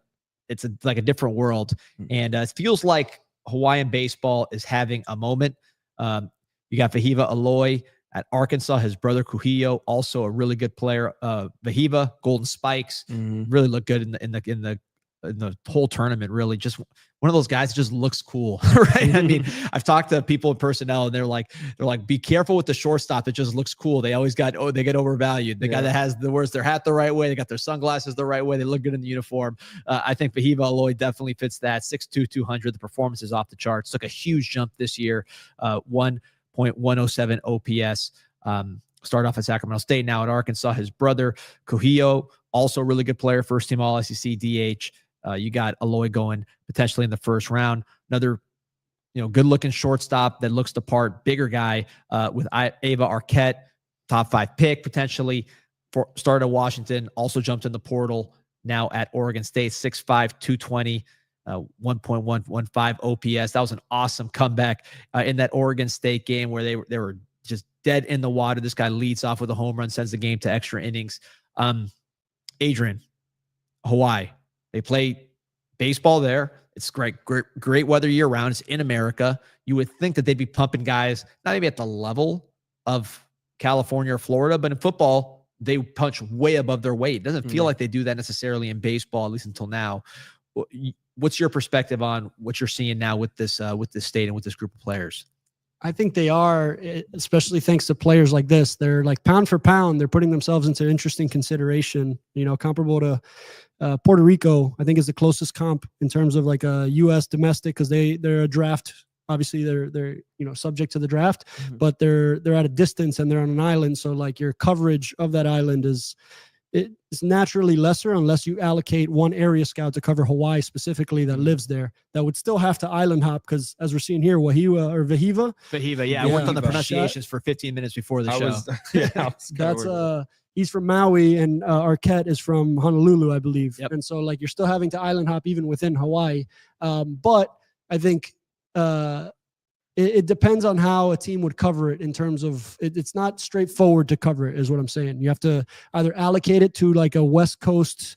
it's like a different world. And it feels like Hawaiian baseball is having a moment. You got Wehiwa Aloy at Arkansas, his brother Kuhio, also a really good player. Wehiwa, Golden Spikes, really looked good in the whole tournament. Really, just one of those guys that just looks cool, right? I mean, I've talked to people in personnel, and they're like, be careful with the shortstop. It just looks cool. They always they get overvalued. The guy that wears their hat the right way, they got their sunglasses the right way, they look good in the uniform. I think Wehiwa Aloy definitely fits that. 6'2", 200. The performance is off the charts. Took a huge jump this year. 1.107 OPS. Started off at Sacramento State, now at Arkansas. His brother Kuhio, also a really good player, first team All SEC DH. You got Aloy going potentially in the first round. Another, you know, good looking shortstop that looks the part, bigger guy with Ava Arquette, top 5 pick potentially. Started at Washington, also jumped in the portal, now at Oregon State. 6'5", 220. 1.115 OPS. That was an awesome comeback in that Oregon State game where they were just dead in the water. This guy leads off with a home run, sends the game to extra innings. Adrian, Hawaii, they play baseball there. It's great weather year round. It's in America. You would think that they'd be pumping guys, not maybe at the level of California or Florida, but in football, they punch way above their weight. It doesn't feel like they do that necessarily in baseball, at least until now. What's your perspective on what you're seeing now with this state and with this group of players? I think they are, especially thanks to players like this. They're like pound for pound, they're putting themselves into interesting consideration, comparable to Puerto Rico, I think is the closest comp in terms of like a U.S. domestic, because they're a draft. Obviously they're subject to the draft, but they're at a distance and they're on an island. So like your coverage of that island is naturally lesser unless you allocate one area scout to cover Hawaii specifically that lives there. That would still have to island hop, because as we're seeing here, Wehiwa. Yeah. I worked on the pronunciations for 15 minutes before the show. That's he's from Maui, and Arquette is from Honolulu, I believe. Yep. And so like you're still having to island hop even within Hawaii. But I think it depends on how a team would cover it in terms of it's not straightforward to cover it, is what I'm saying. You have to either allocate it to like a West Coast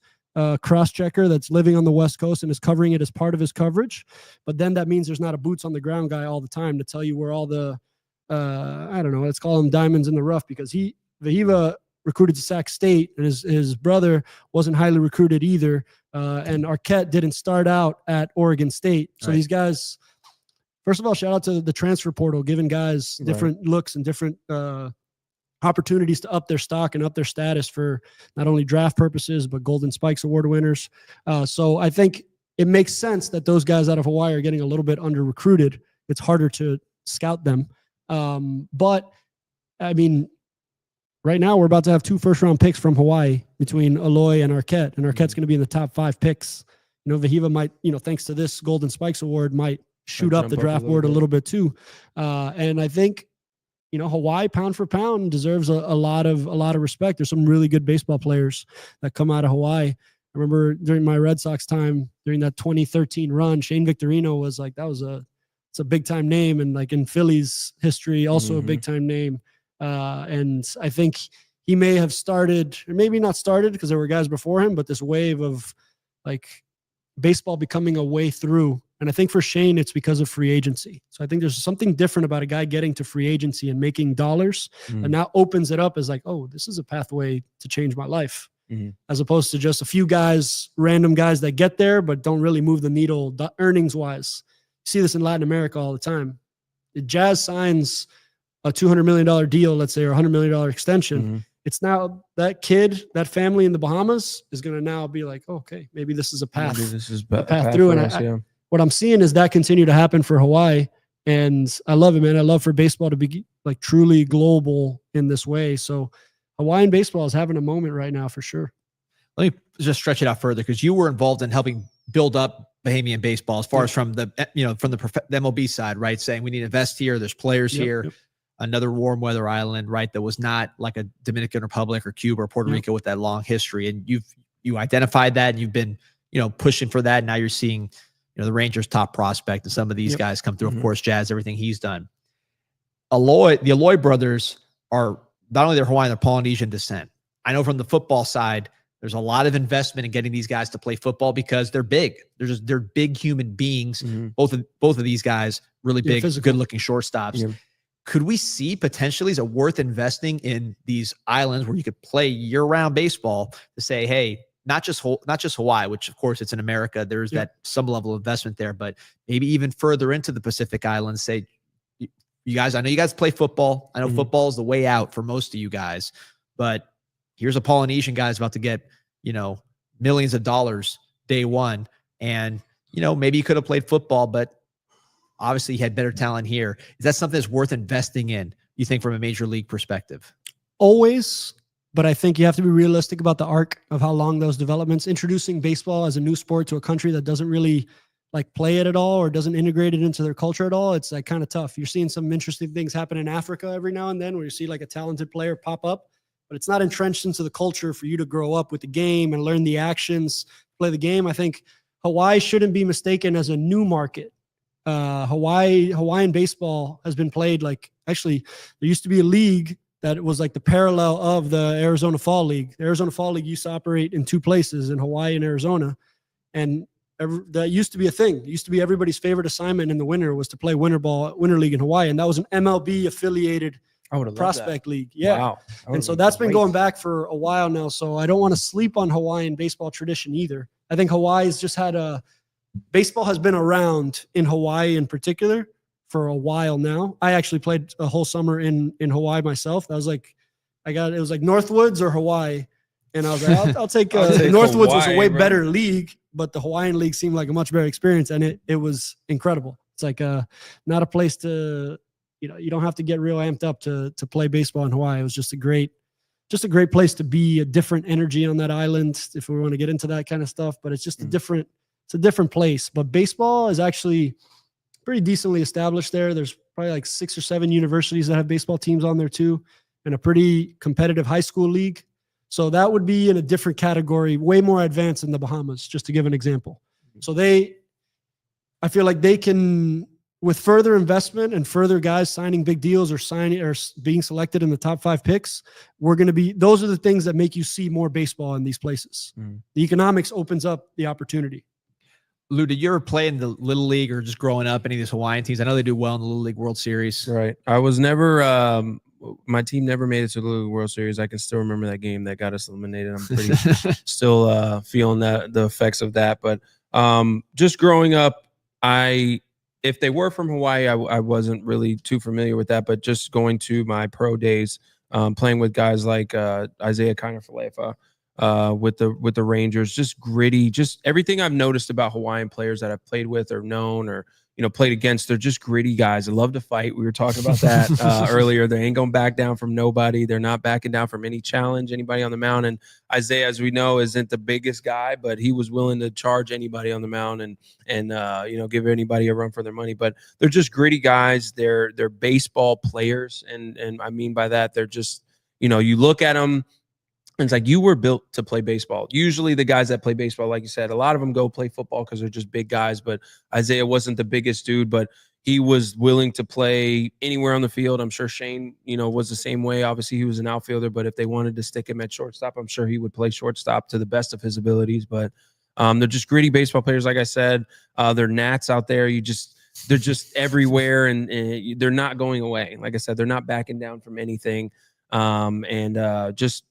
cross-checker that's living on the West Coast and is covering it as part of his coverage. But then that means there's not a boots on the ground guy all the time to tell you where all the, I don't know, let's call them diamonds in the rough, because Wehiwa recruited to Sac State, and his brother wasn't highly recruited either. And Arquette didn't start out at Oregon State. So these guys, first of all, shout out to the transfer portal, giving guys different looks and different opportunities to up their stock and up their status for not only draft purposes, but Golden Spikes Award winners. So I think it makes sense that those guys out of Hawaii are getting a little bit under recruited. It's harder to scout them. But I mean, right now we're about to have 2 first-round picks from Hawaii between Aloy and Arquette, and Arquette's going to be in the top 5 picks. Wehiwa might, thanks to this Golden Spikes Award, might shoot up the draft board a little bit too. And I think, Hawaii pound for pound deserves a lot of respect. There's some really good baseball players that come out of Hawaii. I remember during my Red Sox time, during that 2013 run, Shane Victorino was like, it's a big time name. And like in Phillies history, also a big time name. And I think he may have started, or maybe not started because there were guys before him, but this wave of like baseball becoming a way through. And I think for Shane, it's because of free agency. So I think there's something different about a guy getting to free agency and making dollars and now opens it up as like, oh, this is a pathway to change my life, as opposed to just a few guys, random guys that get there, but don't really move the needle earnings wise. You see this in Latin America all the time. The Jazz signs a $200 million deal, let's say, or $100 million extension. It's now that kid, that family in the Bahamas is going to now be like, oh, okay, maybe this is a path. Maybe this is a path through. And what I'm seeing is that continue to happen for Hawaii. And I love it, man. I love for baseball to be like truly global in this way. So Hawaiian baseball is having a moment right now for sure. Let me just stretch it out further, because you were involved in helping build up Bahamian baseball as far as from the, from the MLB side, right? Saying we need to invest here. There's players here. Another warm weather island, right? That was not like a Dominican Republic or Cuba or Puerto Rico with that long history. And you identified that, and you've been, pushing for that. Now you're seeing, the Rangers' top prospect and some of these guys come through. Of course, Jazz, everything he's done. The Aloy brothers are not only they're Hawaiian, they're Polynesian descent. I know from the football side, there's a lot of investment in getting these guys to play football because they're big. They're big human beings. Both of these guys, really big, good-looking shortstops. Could we see potentially, is it worth investing in these islands where you could play year-round baseball to say, hey, not just Hawaii, which of course it's in America, there's that some level of investment there, but maybe even further into the Pacific Islands, say, you guys, I know you guys play football. I know football is the way out for most of you guys, but here's a Polynesian guy who's about to get, millions of dollars day one. And, maybe you could have played football, but obviously he had better talent here. Is that something that's worth investing in, you think, from a major league perspective? Always. But I think you have to be realistic about the arc of how long those developments, introducing baseball as a new sport to a country that doesn't really like play it at all or doesn't integrate it into their culture at all. It's like kind of tough. You're seeing some interesting things happen in Africa every now and then where you see like a talented player pop up, but it's not entrenched into the culture for you to grow up with the game and learn the actions, play the game. I think Hawaii shouldn't be mistaken as a new market. Hawaiian baseball has been played like, actually, there used to be a league that was like the parallel of the Arizona Fall League. The Arizona Fall League used to operate in 2 places, in Hawaii and Arizona. And that used to be a thing. It used to be everybody's favorite assignment in the winter was to play winter league in Hawaii. And that was an MLB affiliated prospect league. Yeah. Wow. And so that's been going back for a while now. So I don't want to sleep on Hawaiian baseball tradition either. I think Hawaii's just had baseball has been around in Hawaii in particular for a while now. I actually played a whole summer in Hawaii myself. That was like, it was like Northwoods or Hawaii. And I was like, I'll take Northwoods Hawaii, was a way better league, but the Hawaiian league seemed like a much better experience. And it was incredible. It's like not a place to, you don't have to get real amped up to play baseball in Hawaii. It was just a great place to be, a different energy on that island, if we want to get into that kind of stuff. But it's just a different place. But baseball is actually pretty decently established there. There's probably like 6 or 7 universities that have baseball teams on there too, and a pretty competitive high school league. So that would be in a different category, way more advanced in the Bahamas, just to give an example. So I feel like they can, with further investment and further guys signing big deals or being selected in the top 5 picks, those are the things that make you see more baseball in these places. The economics opens up the opportunity. Lou, did you ever play in the Little League or just growing up any of these Hawaiian teams? I know they do well in the Little League World Series. Right. I was never, my team never made it to the Little League World Series. I can still remember that game that got us eliminated. I'm pretty still feeling the effects of that. But just growing up, if they were from Hawaii, I wasn't really too familiar with that. But just going to my pro days, playing with guys like Isaiah Kainafalefa, with the Rangers, just gritty, just everything I've noticed about Hawaiian players that I've played with or known or played against. They're just gritty guys. They love to fight. We were talking about that earlier. They ain't going back down from nobody. They're not backing down from any challenge, anybody on the mound. And Isaiah, as we know, isn't the biggest guy, but he was willing to charge anybody on the mound and give anybody a run for their money. But they're just gritty guys. They're baseball players, and I mean by that, they're just you look at them. And it's like, you were built to play baseball. Usually the guys that play baseball, like you said, a lot of them go play football because they're just big guys. But Isaiah wasn't the biggest dude, but he was willing to play anywhere on the field. I'm sure Shane, was the same way. Obviously, he was an outfielder, but if they wanted to stick him at shortstop, I'm sure he would play shortstop to the best of his abilities. But they're just gritty baseball players. Like I said, they're gnats out there. They're just everywhere, and they're not going away. Like I said, they're not backing down from anything. Just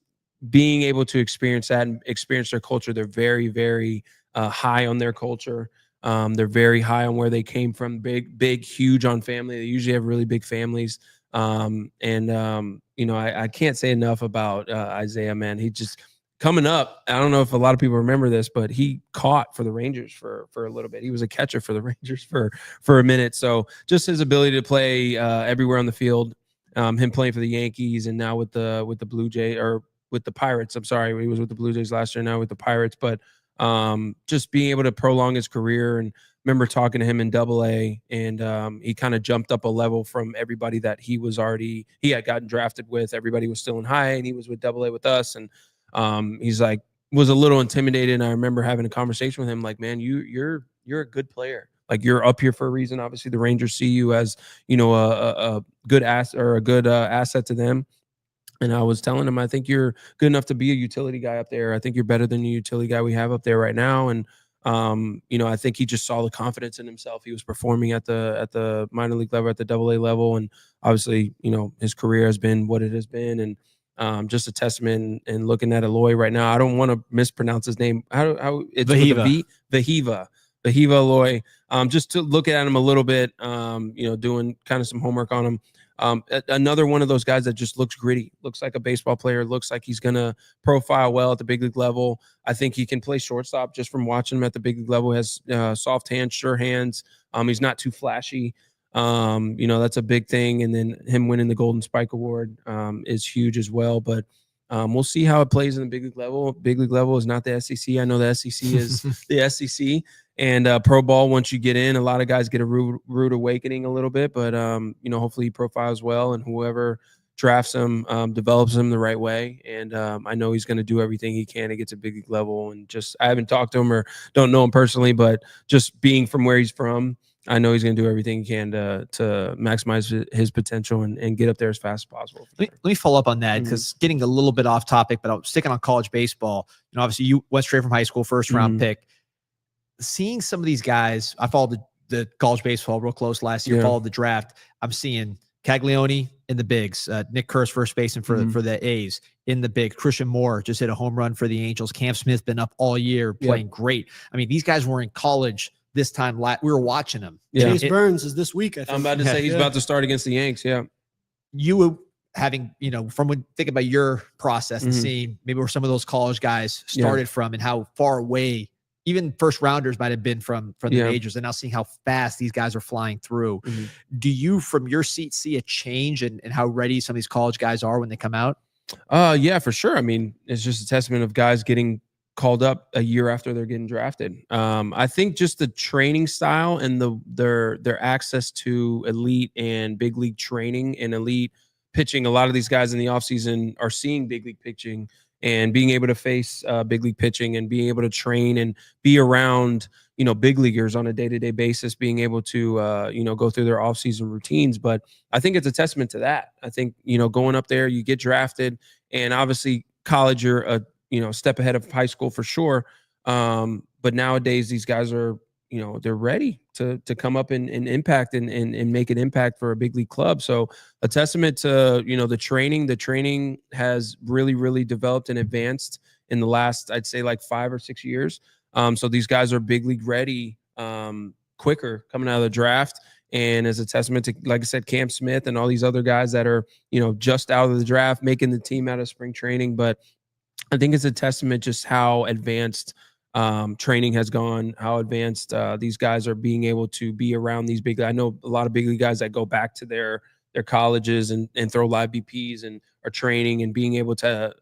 being able to experience that and experience their culture. They're very, very high on their culture. They're very high on where they came from. Big, huge on family. They usually have really big families. I can't say enough about Isaiah, man. He just coming up. I don't know if a lot of people remember this, but he caught for the Rangers for a little bit. He was a catcher for the Rangers for a minute. So just his ability to play everywhere on the field, him playing for the Yankees and now with the Blue Jays, or with the Pirates. I'm sorry, he was with the Blue Jays last year, now with the Pirates. But just being able to prolong his career, and remember talking to him in AA, and he kind of jumped up a level from everybody that he had gotten drafted with. Everybody was still in high, and he was with AA with us. And he's like, was a little intimidated. And I remember having a conversation with him, like, man, you're a good player. Like, you're up here for a reason. Obviously, the Rangers see you as a good asset to them. And I was telling him, I think you're good enough to be a utility guy up there. I think you're better than the utility guy we have up there right now. And, I think he just saw the confidence in himself. He was performing at the minor league level, at the AA level. And obviously, his career has been what it has been. And just a testament. And looking at Aloy right now, I don't want to mispronounce his name. How it's Wehiwa Aloy. Just to look at him a little bit, doing kind of some homework on him. Another one of those guys that just looks gritty, looks like a baseball player, looks like he's going to profile well at the big league level. I think he can play shortstop just from watching him at the big league level. He has soft hands, sure hands. He's not too flashy. That's a big thing. And then him winning the Golden Spike Award is huge as well. But we'll see how it plays in the big league level. Big league level is not the SEC. I know the SEC is the SEC. And pro ball, once you get in, a lot of guys get a rude awakening a little bit. But, hopefully he profiles well, and whoever drafts him develops him the right way. And I know he's going to do everything he can to get to big league level. And I haven't talked to him or don't know him personally, but just being from where he's from, I know he's going to do everything he can to maximize his potential and get up there as fast as possible. Let me follow up on that, because getting a little bit off topic, but I'm sticking on college baseball. Obviously you went straight from high school, first round pick. seeing some of these guys, I followed the college baseball real close last year, followed the draft. I'm seeing Caglione in the bigs, Nick Kurz, first baseman for the A's in the big. Christian Moore just hit a home run for the Angels. Cam Smith been up all year playing great. I mean, these guys were in college this time. We were watching them. Chase Burns is this week, I think. I'm about to say he's about to start against the Yanks. Yeah. You were having, from when think about your process and seeing maybe where some of those college guys started from and how far away even first rounders might have been from the majors, and now seeing how fast these guys are flying through. Do you, from your seat, see a change in how ready some of these college guys are when they come out? Yeah, for sure. I mean, it's just a testament of guys getting called up a year after they're getting drafted. I think just the training style and their access to elite and big league training and elite pitching. A lot of these guys in the offseason are seeing big league pitching and being able to face big league pitching and being able to train and be around, big leaguers on a day-to-day basis, being able to, go through their offseason routines. But I think it's a testament to that. I think, going up there, you get drafted, and obviously college, you're a step ahead of high school for sure. But nowadays these guys are, they're ready to come up and impact and make an impact for a big league club. So a testament to, the training has really, really developed and advanced in the last, I'd say like 5 or 6 years. So these guys are big league ready quicker coming out of the draft. And as a testament to, like I said, Cam Smith and all these other guys that are, just out of the draft, making the team out of spring training. But I think it's a testament just how advanced training has gone, how advanced these guys are being able to be around these big. I know a lot of big league guys that go back to their colleges and throw live BPs and are training and being able to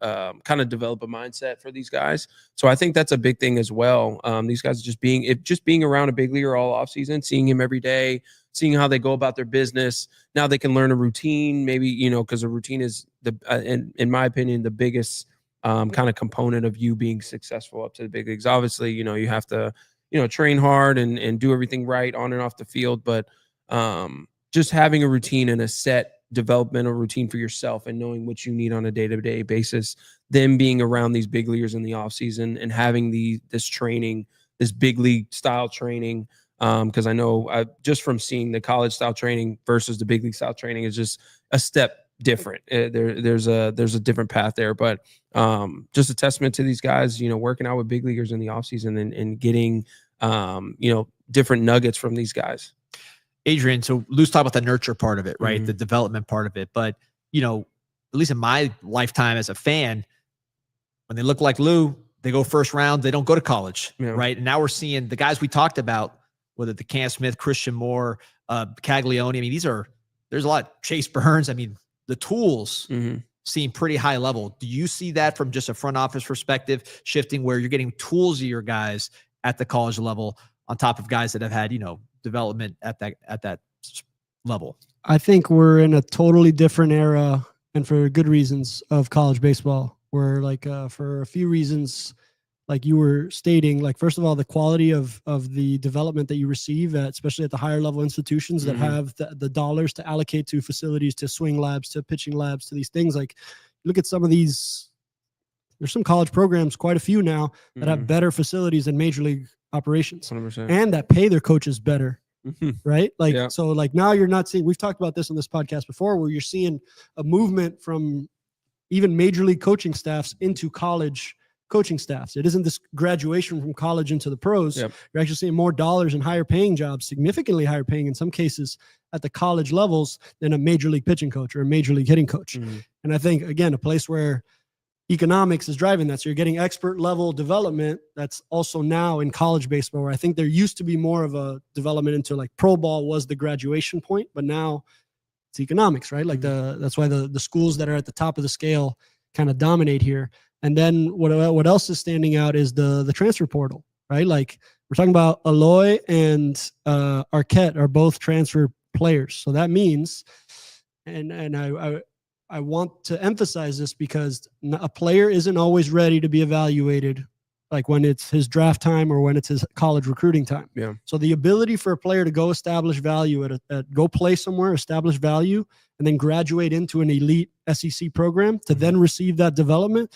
kind of develop a mindset for these guys. So I think that's a big thing as well. These guys just being around a big leaguer all offseason, seeing him every day, seeing how they go about their business. Now they can learn a routine, maybe, because a routine is in my opinion, the biggest kind of component of you being successful up to the big leagues. Obviously, you have to, train hard and do everything right on and off the field. But just having a routine and a set developmental routine for yourself and knowing what you need on a day-to-day basis, then being around these big leaguers in the offseason and having this training, this big league style training. Because I know just from seeing the college style training versus the big league style training is just a step different. There's a different path there, but just a testament to these guys, working out with big leaguers in the offseason and getting, different nuggets from these guys. Adrian, so Lou's talked about the nurture part of it, right? The development part of it. But, at least in my lifetime as a fan, when they look like Lou, they go first round, they don't go to college, right? And now we're seeing the guys we talked about, whether the Cam Smith, Christian Moore, Caglione. I mean, there's a lot. Chase Burns. I mean, the tools seem pretty high level. Do you see that from just a front office perspective, shifting where you're getting toolsier guys at the college level on top of guys that have had, development at that level? I think we're in a totally different era, and for good reasons, of college baseball. Where like for a few reasons, like you were stating, like first of all, the quality of the development that you receive, especially at the higher level institutions that have the dollars to allocate to facilities, to swing labs, to pitching labs, to these things. Like look at some of these. There's some college programs, quite a few now, that have better facilities than major league operations 100%. and that pay their coaches better. Right? Like, so like now you're not seeing, we've talked about this on this podcast before, where you're seeing a movement from even major league coaching staffs into college coaching staffs. It isn't this graduation from college into the pros. You're actually seeing more dollars and higher paying jobs, significantly higher paying in some cases at the college levels than a major league pitching coach or a major league hitting coach. And I think, again, a place where economics is driving that. So you're getting expert level development that's also now in college baseball, where I think there used to be more of a development into like pro ball was the graduation point, but now it's economics, right? Like that's why the schools that are at the top of the scale kind of dominate here. And then what else is standing out is the transfer portal, right? Like we're talking about Aloy and Arquette are both transfer players. So that means, and I want to emphasize this because a player isn't always ready to be evaluated, like when it's his draft time or when it's his college recruiting time. So the ability for a player to go establish value go play somewhere, establish value, and then graduate into an elite SEC program to then receive that development.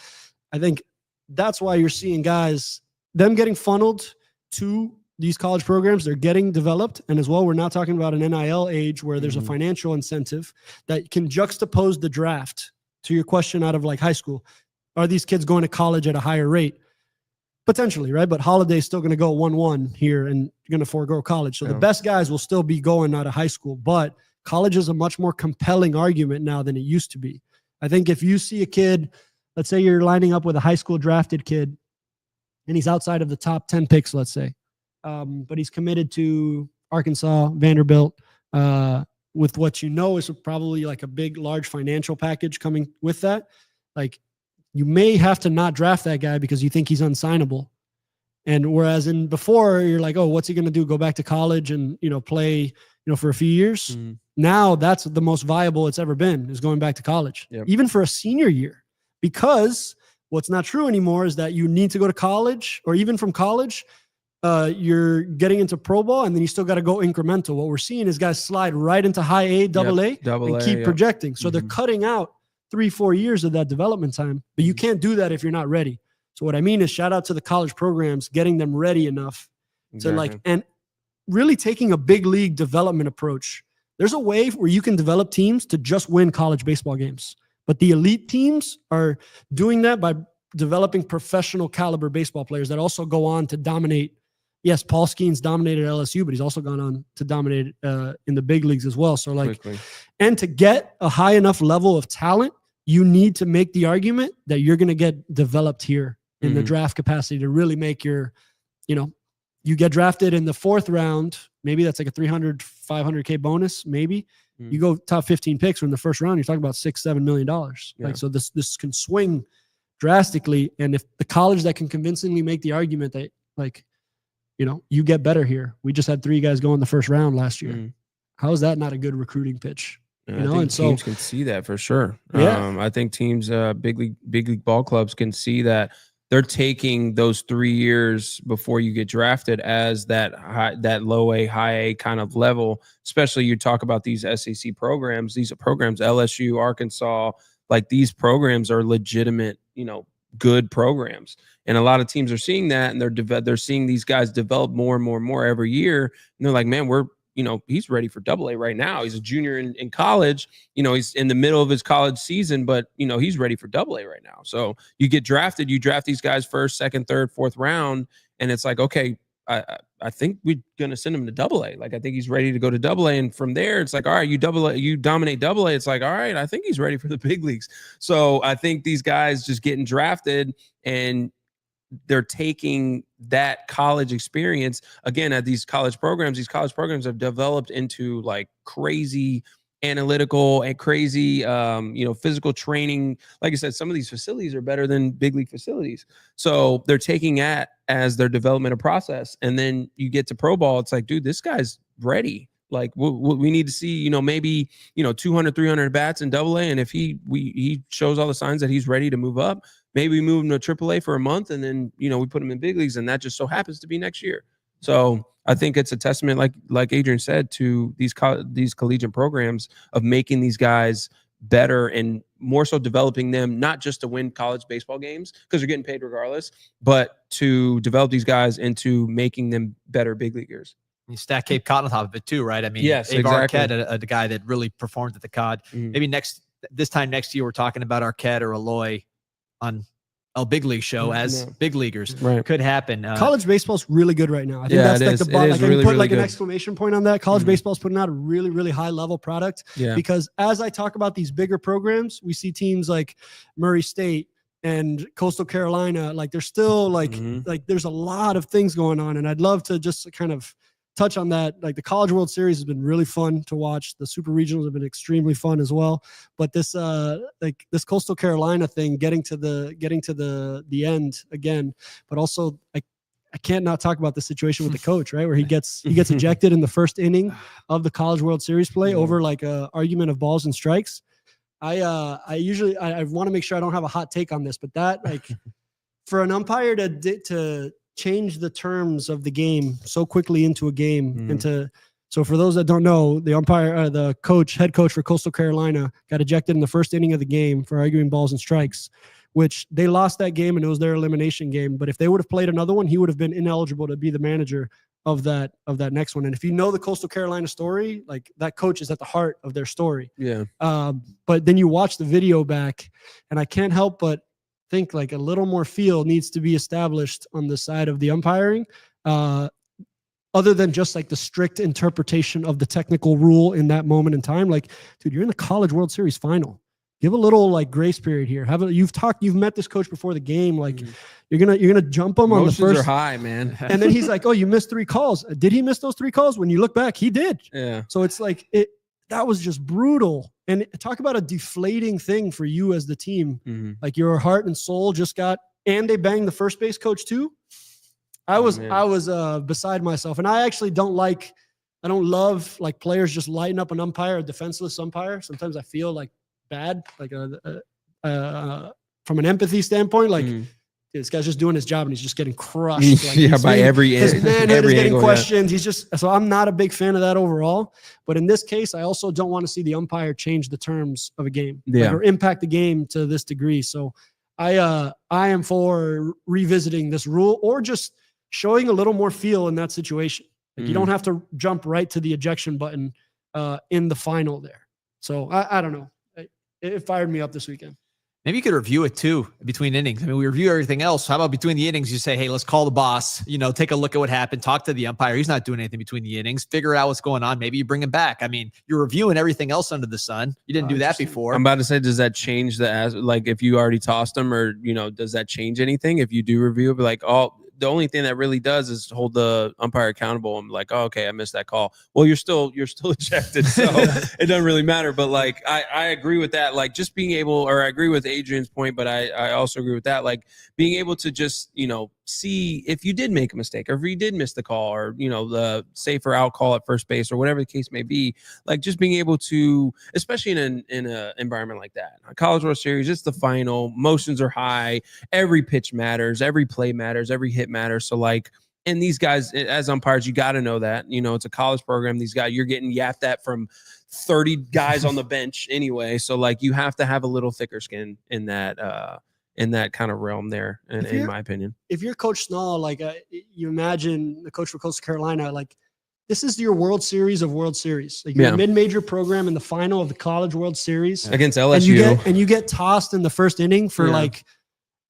I think that's why you're seeing guys, them getting funneled to these college programs, they're getting developed. And as well, we're now talking about an NIL age where there's a financial incentive that can juxtapose the draft. To your question out of like high school, are these kids going to college at a higher rate? Potentially, right? But Holiday's still going to go 1-1 here and you're going to forego college. So the best guys will still be going out of high school, but college is a much more compelling argument now than it used to be. I think if you see a kid, let's say you're lining up with a high school drafted kid and he's outside of the top 10 picks, let's say, but he's committed to Arkansas, Vanderbilt, with what you know is probably like a big, large financial package coming with that. Like you may have to not draft that guy because you think he's unsignable. And whereas in before you're like, oh, what's he going to do? Go back to college and, play, for a few years. Now that's the most viable it's ever been, is going back to college, even for a senior year, because what's not true anymore is that you need to go to college, or even from college, you're getting into pro ball and then you still got to go incremental. What we're seeing is guys slide right into high A, double A, and keep projecting. So they're cutting out 3-4 years of that development time, but you can't do that if you're not ready. So what I mean is shout out to the college programs, getting them ready enough to and really taking a big league development approach. There's a way where you can develop teams to just win college baseball games, but the elite teams are doing that by developing professional caliber baseball players that also go on to dominate. Yes, Paul Skeens dominated LSU, but he's also gone on to dominate in the big leagues as well. So and to get a high enough level of talent, you need to make the argument that you're going to get developed here in the draft capacity to really make your, you get drafted in the 4th round. Maybe that's like a 300, 500K bonus. Maybe you go top 15 picks or in the 1st round, you're talking about $6-7 million. Like, so this can swing drastically. And if the college that can convincingly make the argument that you get better here. We just had 3 guys go in the 1st round last year. How is that not a good recruiting pitch? I think teams can see that for sure. Yeah. I think teams, big league ball clubs can see that they're taking those 3 years before you get drafted as that low A, high A kind of level. Especially you talk about these SEC programs. These are programs, LSU, Arkansas, like these programs are legitimate, good programs. And a lot of teams are seeing that, and they're seeing these guys develop more and more and more every year. And they're like, man, he's ready for Double A right now. He's a junior in college. He's in the middle of his college season, but he's ready for Double A right now. So you get drafted, you draft these guys 1st, 2nd, 3rd, 4th round, and it's like, okay, I think we're gonna send him to Double A. Like I think he's ready to go to Double A, and from there it's like, all right, you dominate Double A. It's like, all right, I think he's ready for the big leagues. So I think these guys just getting drafted and they're taking that college experience again at these college programs. These college programs have developed into like crazy analytical and crazy, physical training. Like I said, some of these facilities are better than big league facilities. So they're taking that as their developmental process. And then you get to pro ball. It's like, dude, this guy's ready. Like we need to see, maybe, 200, 300 bats in Double A. And if he shows all the signs that he's ready to move up, maybe we move him to Triple A for a month, and then, we put him in big leagues, and that just so happens to be next year. So I think it's a testament, like Adrian said, to these collegiate programs of making these guys better and more so developing them, not just to win college baseball games because they're getting paid regardless, but to develop these guys into making them better big leaguers. You stack Cape Cod on top of it too, right? I mean, yes, Abe exactly. Arquette, a guy that really performed at the Cod. Maybe this time next year, we're talking about Arquette or Aloy on a big league show as big leaguers. Right. Could happen. College baseball's really good right now. I think that's like the bottom. Like I can put like an exclamation point on that. College baseball's putting out a really, really high level product. Yeah. Because as I talk about these bigger programs, we see teams like Murray State and Coastal Carolina. Like they're still like there's a lot of things going on, and I'd love to just kind of touch on that. Like the College World Series has been really fun to watch. The Super Regionals have been extremely fun as well. But this this Coastal Carolina thing, getting to the end again, but also I can't not talk about the situation with the coach, right? Where he gets ejected in the 1st inning of the College World Series play over like a argument of balls and strikes. I usually want to make sure I don't have a hot take on this, but that like for an umpire to change the terms of the game so quickly into a game so for those that don't know, the umpire, the head coach for Coastal Carolina got ejected in the 1st inning of the game for arguing balls and strikes, which they lost that game and it was their elimination game. But if they would have played another one, he would have been ineligible to be the manager of that next one. And if you know the Coastal Carolina story, like that coach is at the heart of their story. Yeah. But then you watch the video back, and I can't help but think like a little more feel needs to be established on the side of the umpiring, other than just like the strict interpretation of the technical rule in that moment in time. Like, dude, you're in the College World Series final. Give a little like grace period here. You've met this coach before the game. Like you're gonna jump him on the first. Are high, man. And then he's like, "Oh, you missed 3 calls. Did he miss those 3 calls?" When you look back, he did. Yeah. So it's like that was just brutal. And talk about a deflating thing for you as the team. Mm-hmm. Like your heart and soul just got, and they banged the first base coach too. I was beside myself, and I actually don't love like players just lighting up an umpire, a defenseless umpire. Sometimes I feel like bad, like from an empathy standpoint, like this guy's just doing his job and he's just getting crushed. Like by every his manhood is getting angle, questioned. He's just, so I'm not a big fan of that overall. But in this case, I also don't want to see the umpire change the terms of a game, or impact the game to this degree. So I am for revisiting this rule, or just showing a little more feel in that situation. Like you don't have to jump right to the ejection button in the final there. So I don't know. It fired me up this weekend. Maybe you could review it too between innings. I mean, we review everything else. How about between the innings? You say, hey, let's call the boss, take a look at what happened, talk to the umpire. He's not doing anything between the innings, figure out what's going on. Maybe you bring him back. I mean, you're reviewing everything else under the sun. You didn't do that before. I'm about to say, does that change like if you already tossed him, or, does that change anything? If you do review it, be like, oh, the only thing that really does is hold the umpire accountable. I'm like, oh, okay, I missed that call. Well, you're still ejected, so it doesn't really matter. But like, I agree with that. Like, just being able, or I agree with Adrian's point, but I also agree with that. Like, being able to just see if you did make a mistake, or if you did miss the call, or the safer out call at first base, or whatever the case may be. Like, just being able to, especially in an environment like that, a College World Series, it's the final, motions are high, every pitch matters, every play matters, every hit matters. So like, and these guys as umpires, you got to know that it's a college program. These guys, you're getting yapped at from 30 guys on the bench anyway. So like, you have to have a little thicker skin in that kind of realm there, in my opinion. If you're Coach Snall, like you imagine the coach for Coastal Carolina, like this is your World Series of World Series. Like you're a mid-major program in the final of the College World Series against LSU, and you get tossed in the first inning for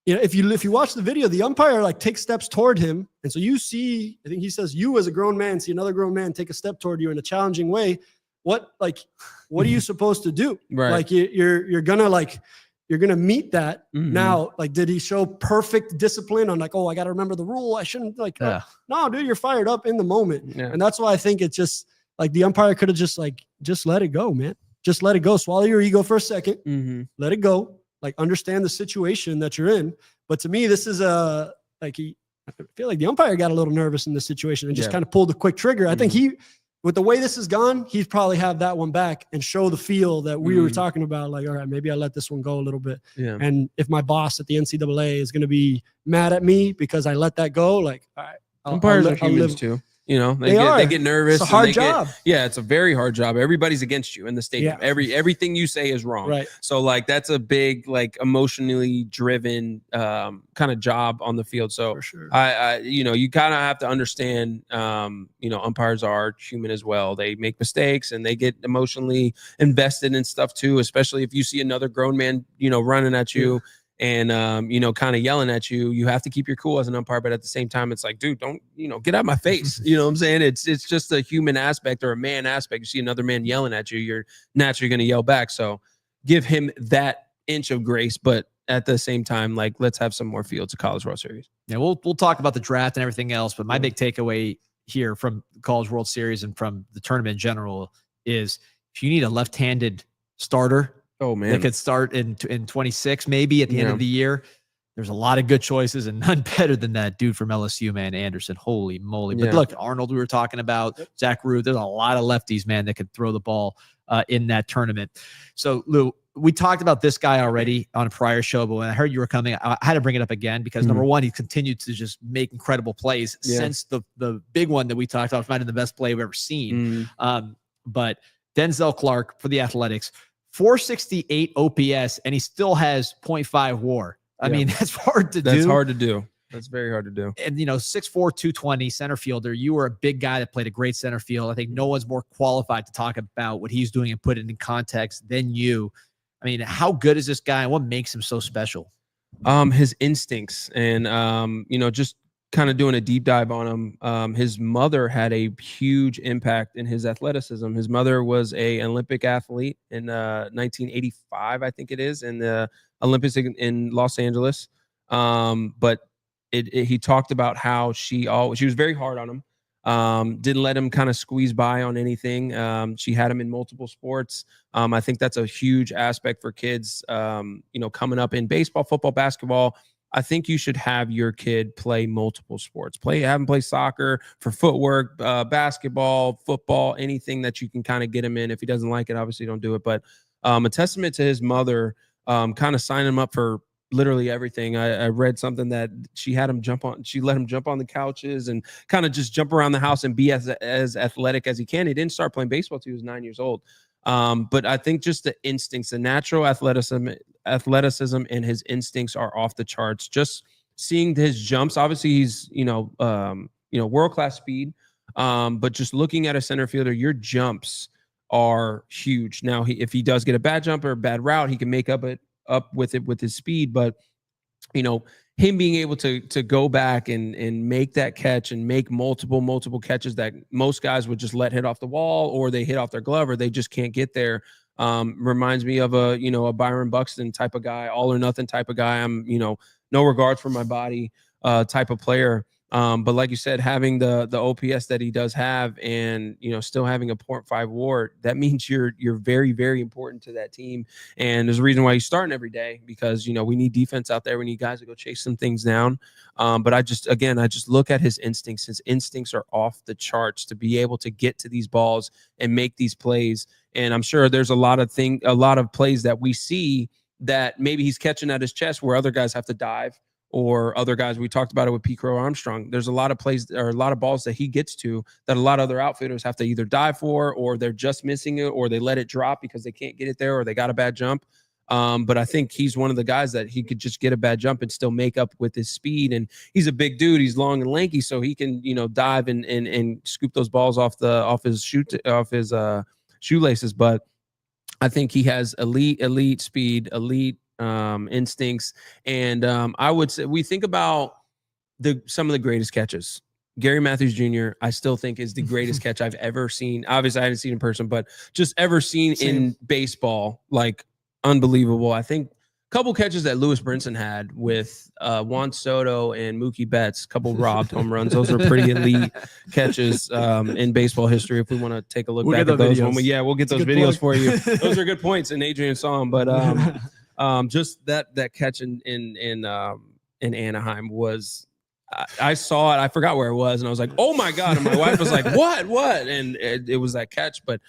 if you watch the video, the umpire like takes steps toward him, and so you see, I think he says, you as a grown man see another grown man take a step toward you in a challenging way. What are you supposed to do? Right. Like you're gonna meet that. Now. Like, did he show perfect discipline on like, oh, I got to remember the rule, I shouldn't no, dude, you're fired up in the moment. And that's why I think it's just like the umpire could have just let it go, man. Just let it go. Swallow your ego for a second. Let it go. Like, understand the situation that you're in. But to me, this is I feel like the umpire got a little nervous in this situation and just kind of pulled a quick trigger. I think with the way this has gone, he'd probably have that one back and show the feel that we were talking about. Like, all right, maybe I let this one go a little bit. Yeah. And if my boss at the NCAA is going to be mad at me because I let that go, like, all right, umpires are humans too. They get nervous. It's a hard job. It's a very hard job. Everybody's against you in the stadium. Yeah. Everything you say is wrong. Right. So like, that's a big, like, emotionally driven kind of job on the field. So for sure. You kind of have to understand, umpires are human as well. They make mistakes and they get emotionally invested in stuff too, especially if you see another grown man, running at you. And, kind of yelling at you. You have to keep your cool as an umpire, but at the same time, it's like, dude, don't, get out of my face. You know what I'm saying? It's just a human aspect or a man aspect. You see another man yelling at you, you're naturally going to yell back. So give him that inch of grace, but at the same time, like, let's have some more fields of College World Series. Yeah, we'll talk about the draft and everything else, but my big takeaway here from College World Series and from the tournament in general is if you need a left-handed starter, oh man, they could start in 26, maybe at the end of the year. There's a lot of good choices and none better than that dude from LSU, man, Anderson. Holy moly. But look, Arnold, we were talking about, Zach Ruth, there's a lot of lefties, man, that could throw the ball in that tournament. So Lou, we talked about this guy already on a prior show, but when I heard you were coming, I had to bring it up again because number one, he continued to just make incredible plays since the big one that we talked about, might have been the best play we've ever seen. But Denzel Clark for the Athletics, 468 OPS, and he still has 0.5 WAR. I mean, that's hard to do. That's hard to do. That's very hard to do. And, 6'4", 220 center fielder, you were a big guy that played a great center field. I think no one's more qualified to talk about what he's doing and put it in context than you. I mean, how good is this guy and what makes him so special? His instincts and, just kind of doing a deep dive on him. His mother had a huge impact in his athleticism. His mother was an Olympic athlete in 1985, I think it is, in the Olympics in Los Angeles. But he talked about how she was very hard on him. Didn't let him kind of squeeze by on anything. She had him in multiple sports. I think that's a huge aspect for kids, coming up in baseball, football, basketball. I think you should have your kid play multiple sports. Have him play soccer for footwork, basketball, football, anything that you can kind of get him in. If he doesn't like it, obviously don't do it. But a testament to his mother, kind of signing him up for literally everything. I read something that she let him jump on the couches and kind of just jump around the house and be as athletic as he can. He didn't start playing baseball till he was 9 years old. But I think just the instincts, the natural athleticism and his instincts are off the charts. Just seeing his jumps, obviously he's, world-class speed. But just looking at a center fielder, your jumps are huge. Now, if he does get a bad jump or a bad route, he can make up with it with his speed. But, him being able to go back and make that catch and make multiple catches that most guys would just let hit off the wall, or they hit off their glove, or they just can't get there. Reminds me of a Byron Buxton type of guy, all or nothing type of guy. I'm, no regards for my body type of player. But like you said, having the OPS that he does have and, still having a 0.5 WAR, that means you're very, very important to that team. And there's a reason why he's starting every day, because, we need defense out there. We need guys to go chase some things down. But I just look at his instincts. His instincts are off the charts to be able to get to these balls and make these plays. And I'm sure there's a lot of plays that we see that maybe he's catching at his chest where other guys have to dive. Or other guys, we talked about it with P. Crow Armstrong. There's a lot of plays or a lot of balls that he gets to that a lot of other outfielders have to either dive for, or they're just missing it, or they let it drop because they can't get it there, or they got a bad jump. But I think he's one of the guys that he could just get a bad jump and still make up with his speed. And he's a big dude. He's long and lanky, so he can, dive and scoop those balls off his shoelaces. But I think he has elite speed, elite instincts. And I would say we think about some of the greatest catches. Gary Matthews Jr., I still think is the greatest catch I've ever seen. Obviously, I haven't seen in person, but just ever seen in baseball, like unbelievable. I think a couple catches that Lewis Brinson had with Juan Soto and Mookie Betts, couple robbed home runs. Those are pretty elite catches in baseball history. If we want to take a look back at those, we'll get those videos for you. Those are good points, and Adrian saw them. But just that catch in Anaheim was, I saw it. I forgot where it was, and I was like, "Oh my God!" And my wife was like, "What?" And it was that catch. But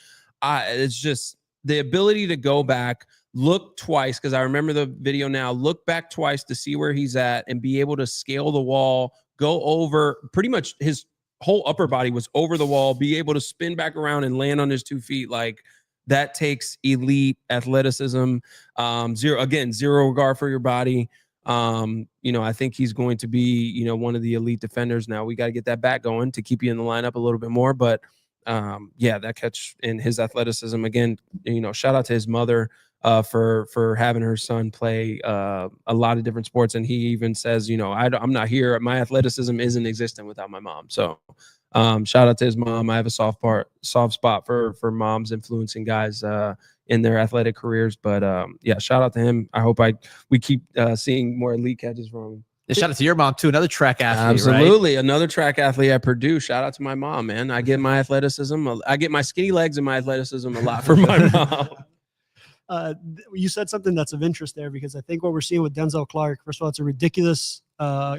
it's just the ability to go back, look twice, because I remember the video now. Look back twice to see where he's at, and be able to scale the wall, go over. Pretty much his whole upper body was over the wall. Be able to spin back around and land on his 2 feet, like. That takes elite athleticism, zero regard for your body. I think he's going to be, one of the elite defenders. Now we got to get that back going to keep you in the lineup a little bit more. But that catch in his athleticism, again, shout out to his mother for having her son play a lot of different sports. And he even says, I'm not here. My athleticism isn't existent without my mom. So shout out to his mom. I have a soft spot for moms influencing guys in their athletic careers. But shout out to him. I hope we keep seeing more elite catches from him. Yeah, shout out to your mom too, another track athlete. Absolutely, right? Another track athlete at Purdue. Shout out to my mom, man. I get my athleticism. I get my skinny legs and my athleticism a lot from my mom. You said something that's of interest there, because I think what we're seeing with Denzel Clark, first of all, it's a ridiculous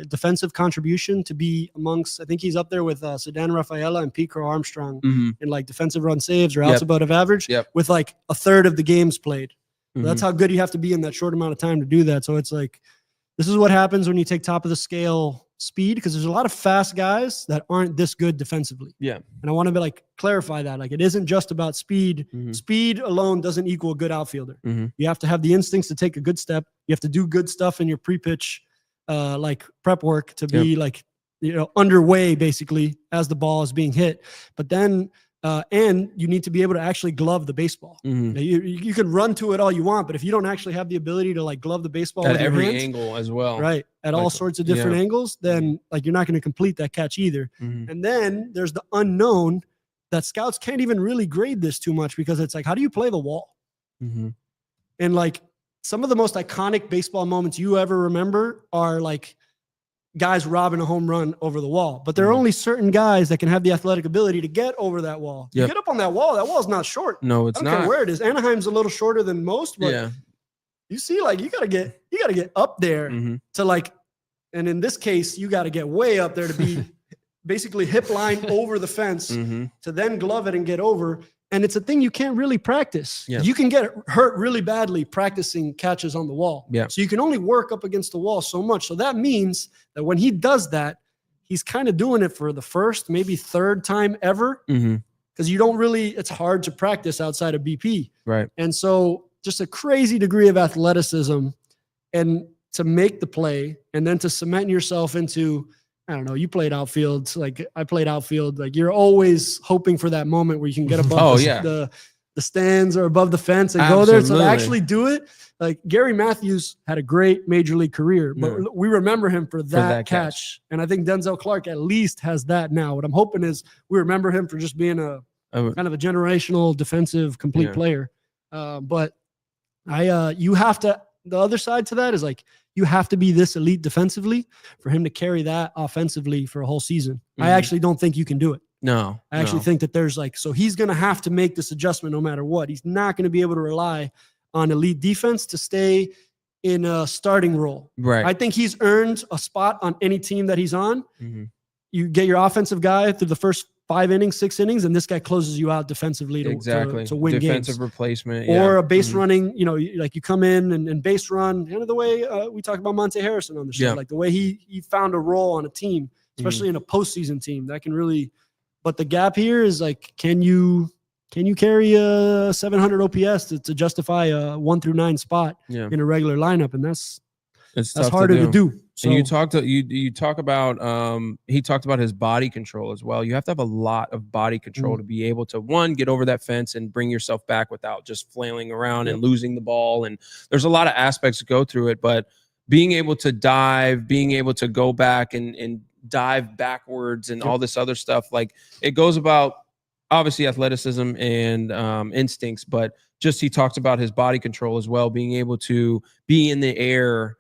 defensive contribution to be amongst. I think he's up there with Sedan Rafaela and Pete Crow Armstrong in like defensive run saves or outs above average with like a third of the games played. So that's how good you have to be in that short amount of time to do that. So it's like, this is what happens when you take top of the scale speed, because there's a lot of fast guys that aren't this good defensively. Yeah. And I want to clarify that. Like, it isn't just about speed. Speed alone doesn't equal a good outfielder. You have to have the instincts to take a good step. You have to do good stuff in your pre-pitch like prep work to be like, underway basically as the ball is being hit. But then, and you need to be able to actually glove the baseball. You can run to it all you want, but if you don't actually have the ability to like glove the baseball at with your every hands, angle as well, right, at all sorts of different angles, then like you're not going to complete that catch either. And then there's the unknown that scouts can't even really grade this too much, because it's like, how do you play the wall? And like some of the most iconic baseball moments you ever remember are like guys robbing a home run over the wall. But there are only certain guys that can have the athletic ability to get over that wall. You get up on that wall's not short. No, it's not. I don't care where it is. Anaheim's a little shorter than most, but you see, like you gotta get up there to like, and in this case, you gotta get way up there to be basically hip line over the fence to then glove it and get over. And it's a thing you can't really practice. You can get hurt really badly practicing catches on the wall. So you can only work up against the wall so much. So that means that when he does that, he's kind of doing it for the first, maybe third time ever. Because you don't really, it's hard to practice outside of BP. Right. And so just a crazy degree of athleticism, and to make the play and then to cement yourself into, I don't know, you played outfield, like I played outfield. Like you're always hoping for that moment where you can get above the stands or above the fence and go there. So to actually do it, like Gary Matthews had a great major league career, but we remember him for that catch. And I think Denzel Clark at least has that now. What I'm hoping is we remember him for just being a kind of a generational defensive complete player. But you have to, the other side to that is like, you have to be this elite defensively for him to carry that offensively for a whole season. I actually don't think you can do it. No, I actually think that there's like, so he's going to have to make this adjustment no matter what. He's not going to be able to rely on elite defense to stay in a starting role. Right. I think he's earned a spot on any team that he's on. You get your offensive guy through the first 5 innings, 6 innings, and this guy closes you out defensively to win defensive games. Replacement. Or a base running, like you come in and base run, kind of the way we talk about Monte Harrison on the show, like the way he found a role on a team, especially in a postseason team that can really, but the gap here is like, can you carry a 700 OPS to justify a 1 through 9 spot in a regular lineup? And that's harder to do. So, and you talk about he talked about his body control as well. You have to have a lot of body control to be able to, one, get over that fence and bring yourself back without just flailing around and losing the ball. And there's a lot of aspects to go through it, but being able to dive, being able to go back and dive backwards and all this other stuff, like it goes about obviously athleticism and instincts, but just he talks about his body control as well, being able to be in the air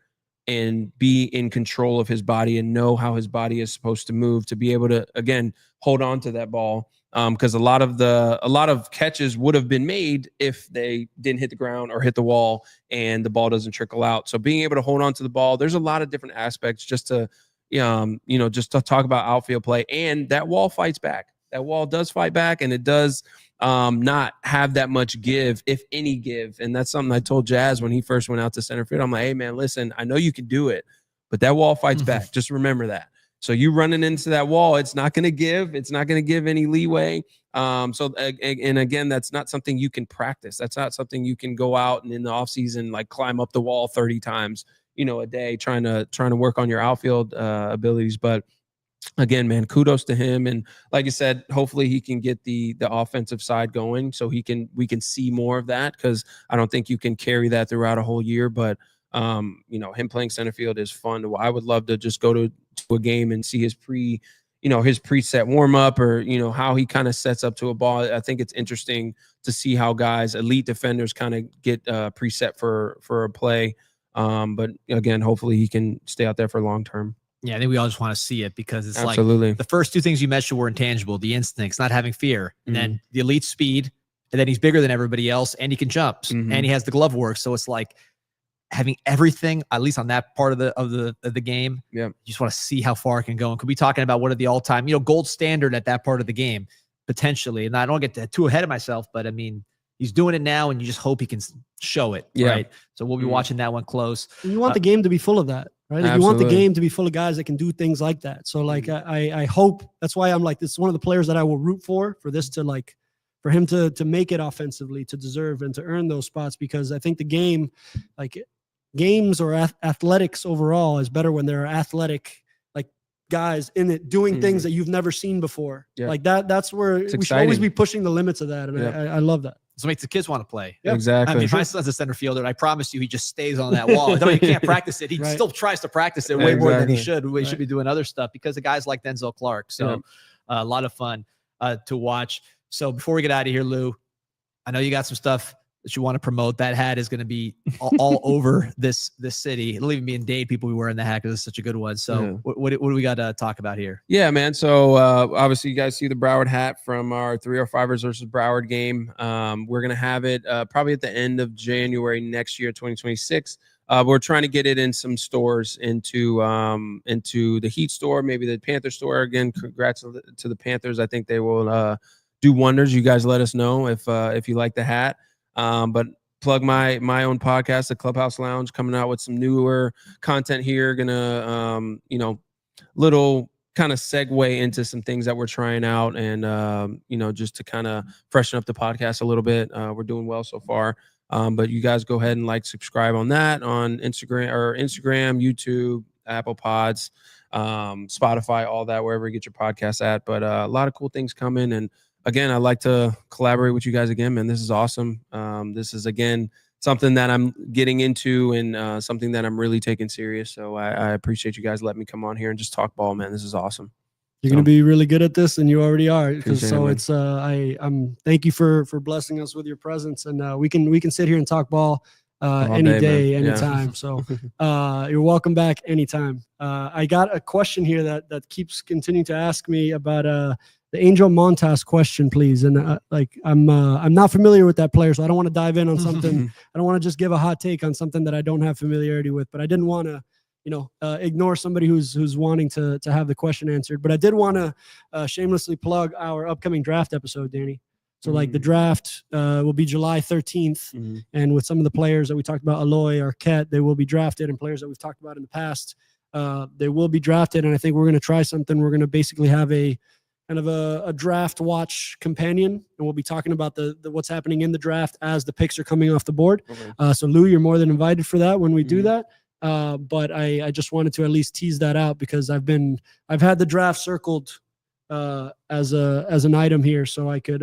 and be in control of his body and know how his body is supposed to move to be able to, again, hold on to that ball. Because a lot of catches would have been made if they didn't hit the ground or hit the wall and the ball doesn't trickle out. So being able to hold on to the ball, there's a lot of different aspects just to, just to talk about outfield play. And that wall fights back. That wall does fight back, and it does not have that much give, if any give. And that's something I told Jazz when he first went out to center field. I'm like, hey, man, listen, I know you can do it, but that wall fights back. Just remember that. So you running into that wall, it's not going to give. It's not going to give any leeway. And again, that's not something you can practice. That's not something you can go out and in the offseason, like climb up the wall 30 times, a day trying to work on your outfield abilities. But again, man, kudos to him. And like I said, hopefully he can get the offensive side going so we can see more of that, because I don't think you can carry that throughout a whole year. But him playing center field is fun. I would love to just go to a game and see his preset warm up, or how he kind of sets up to a ball. I think it's interesting to see how guys, elite defenders, kind of get preset for a play. But again, hopefully he can stay out there for long term. Yeah, I think we all just want to see it, because it's absolutely like the first two things you mentioned were intangible: the instincts, not having fear, and then the elite speed, and then he's bigger than everybody else, and he can jump, and he has the glove work. So it's like having everything, at least on that part of the game. Yeah, you just want to see how far it can go. And could be talking about what are the all-time, gold standard at that part of the game potentially. And I don't get too ahead of myself, but I mean, he's doing it now, and you just hope he can show it. Yeah. Right. So we'll be watching that one close. And you want the game to be full of that, right? Like you want the game to be full of guys that can do things like that. So like, I hope that's why I'm like, this is one of the players that I will root for this to like, for him to make it offensively, to deserve and to earn those spots, because I think the game, like games or athletics overall is better when there are athletic like guys in it doing things that you've never seen before. Yep. Like that's where we should always be pushing the limits of that. And I love that. So it makes the kids want to play. Yep. Exactly. I mean, my son's a center fielder, and I promise you, he just stays on that wall. Though he can't practice it, he still tries to practice it way more than he should. We should be doing other stuff because of guys like Denzel Clark. So a lot of fun to watch. So before we get out of here, Lou, I know you got some stuff that you want to promote. That hat is going to be all over this city. It'll even be in Dade. People will be wearing the hat because it's such a good one. So what do we got to talk about here? Yeah, man. So obviously you guys see the Broward hat from our 305ers versus Broward game. We're going to have it probably at the end of January next year, 2026. We're trying to get it in some stores into the Heat store, maybe the Panther store. Again, congrats to the Panthers. I think they will do wonders. You guys let us know if you like the hat. But plug my own podcast, the Clubhouse Lounge, coming out with some newer content here. Gonna little kind of segue into some things that we're trying out, and just to kind of freshen up the podcast a little bit. We're doing well so far. But you guys go ahead and subscribe on that on Instagram, YouTube, Apple Pods, Spotify, all that, wherever you get your podcasts at. But a lot of cool things coming. And again, I'd like to collaborate with you guys again, man. This is awesome. This is, again, something that I'm getting into and something that I'm really taking serious. So I appreciate you guys letting me come on here and just talk ball, man. This is awesome. You're going to be really good at this, and you already are. So it's thank you for blessing us with your presence, and we can sit here and talk ball any day, anytime. So you're welcome back anytime. I got a question here that keeps continuing to ask me about the Angel Montas question, please. And I'm not familiar with that player, so I don't want to dive in on something. I don't want to just give a hot take on something that I don't have familiarity with. But I didn't want to, ignore somebody who's wanting to have the question answered. But I did want to shamelessly plug our upcoming draft episode, Danny. So the draft will be July 13th, and with some of the players that we talked about, Aloy, Arquette, they will be drafted, and players that we've talked about in the past, they will be drafted. And I think we're going to try something. We're going to basically have a kind of a draft watch companion, and we'll be talking about the what's happening in the draft as the picks are coming off the board. So Lou, you're more than invited for that when we do that. But I just wanted to at least tease that out because I've had the draft circled as an item here, so I could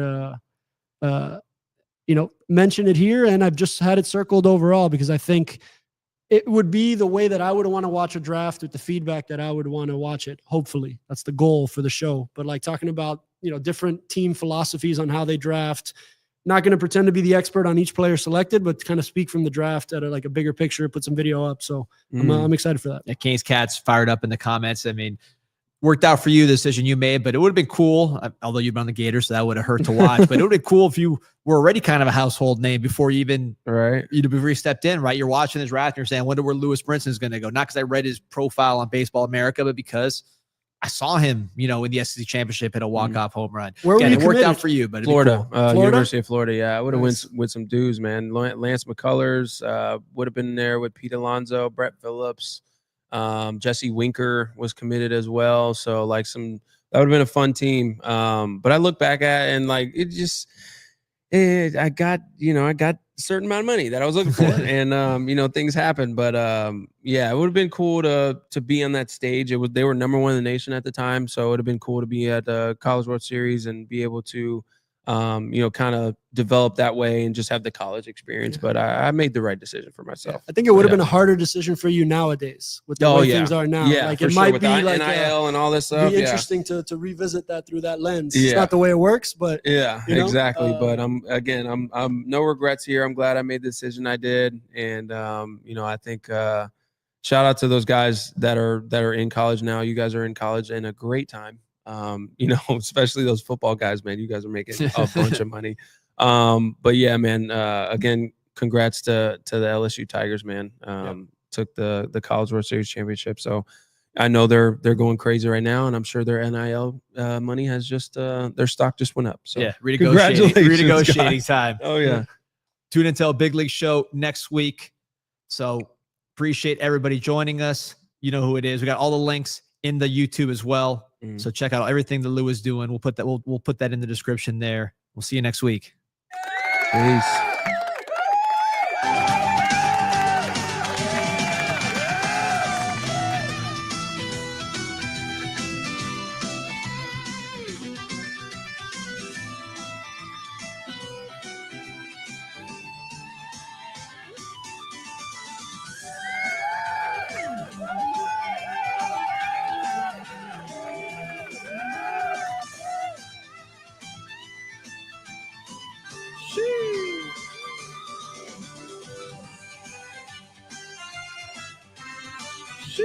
mention it here, and I've just had it circled overall because I think it would be the way that I would want to watch a draft with the feedback that I would want to watch it. Hopefully that's the goal for the show. But talking about, different team philosophies on how they draft, not going to pretend to be the expert on each player selected, but kind of speak from the draft at a bigger picture, put some video up. So I'm excited for that. Yeah, Canes Cats fired up in the comments. I mean, worked out for you, the decision you made, but it would have been cool, although you've been on the Gators, so that would have hurt to watch, but it would have been cool if you were already kind of a household name before you even, before you stepped in, right? You're watching this draft and you're saying, I wonder where Lewis Brinson is going to go. Not because I read his profile on Baseball America, but because I saw him, in the SEC championship hit a walk-off home run. Where were you it worked out for you, but Florida, cool. University of Florida. Yeah, I would have went with some dudes, man. Lance McCullers would have been there with Pete Alonso, Brett Phillips. Jesse Winker was committed as well. So that would have been a fun team. But I look back at it and it just, I got a certain amount of money that I was looking for and, things happen. But it would have been cool to be on that stage. They were number one in the nation at the time. So it would have been cool to be at the College World Series and be able to, kind of develop that way and just have the college experience. But I made the right decision for myself. I think it would have been a harder decision for you nowadays with the way things are now. Yeah, it might be NIL and all this stuff. Be interesting to revisit that through that lens. It's not the way it works, but exactly. But I'm no regrets here. I'm glad I made the decision I did. And I think shout out to those guys that are in college now. You guys are in college in a great time. Especially those football guys, man. You guys are making a bunch of money. But yeah, man, again, congrats to the LSU Tigers, man. Took the College World Series championship. So I know they're going crazy right now, and I'm sure their NIL money has just their stock just went up. So renegotiating time. Oh yeah. Tune into a Big League show next week. So appreciate everybody joining us. You know who it is. We got all the links in the YouTube as well. So check out everything that Lou is doing. We'll put that in the description there. We'll see you next week. Peace. She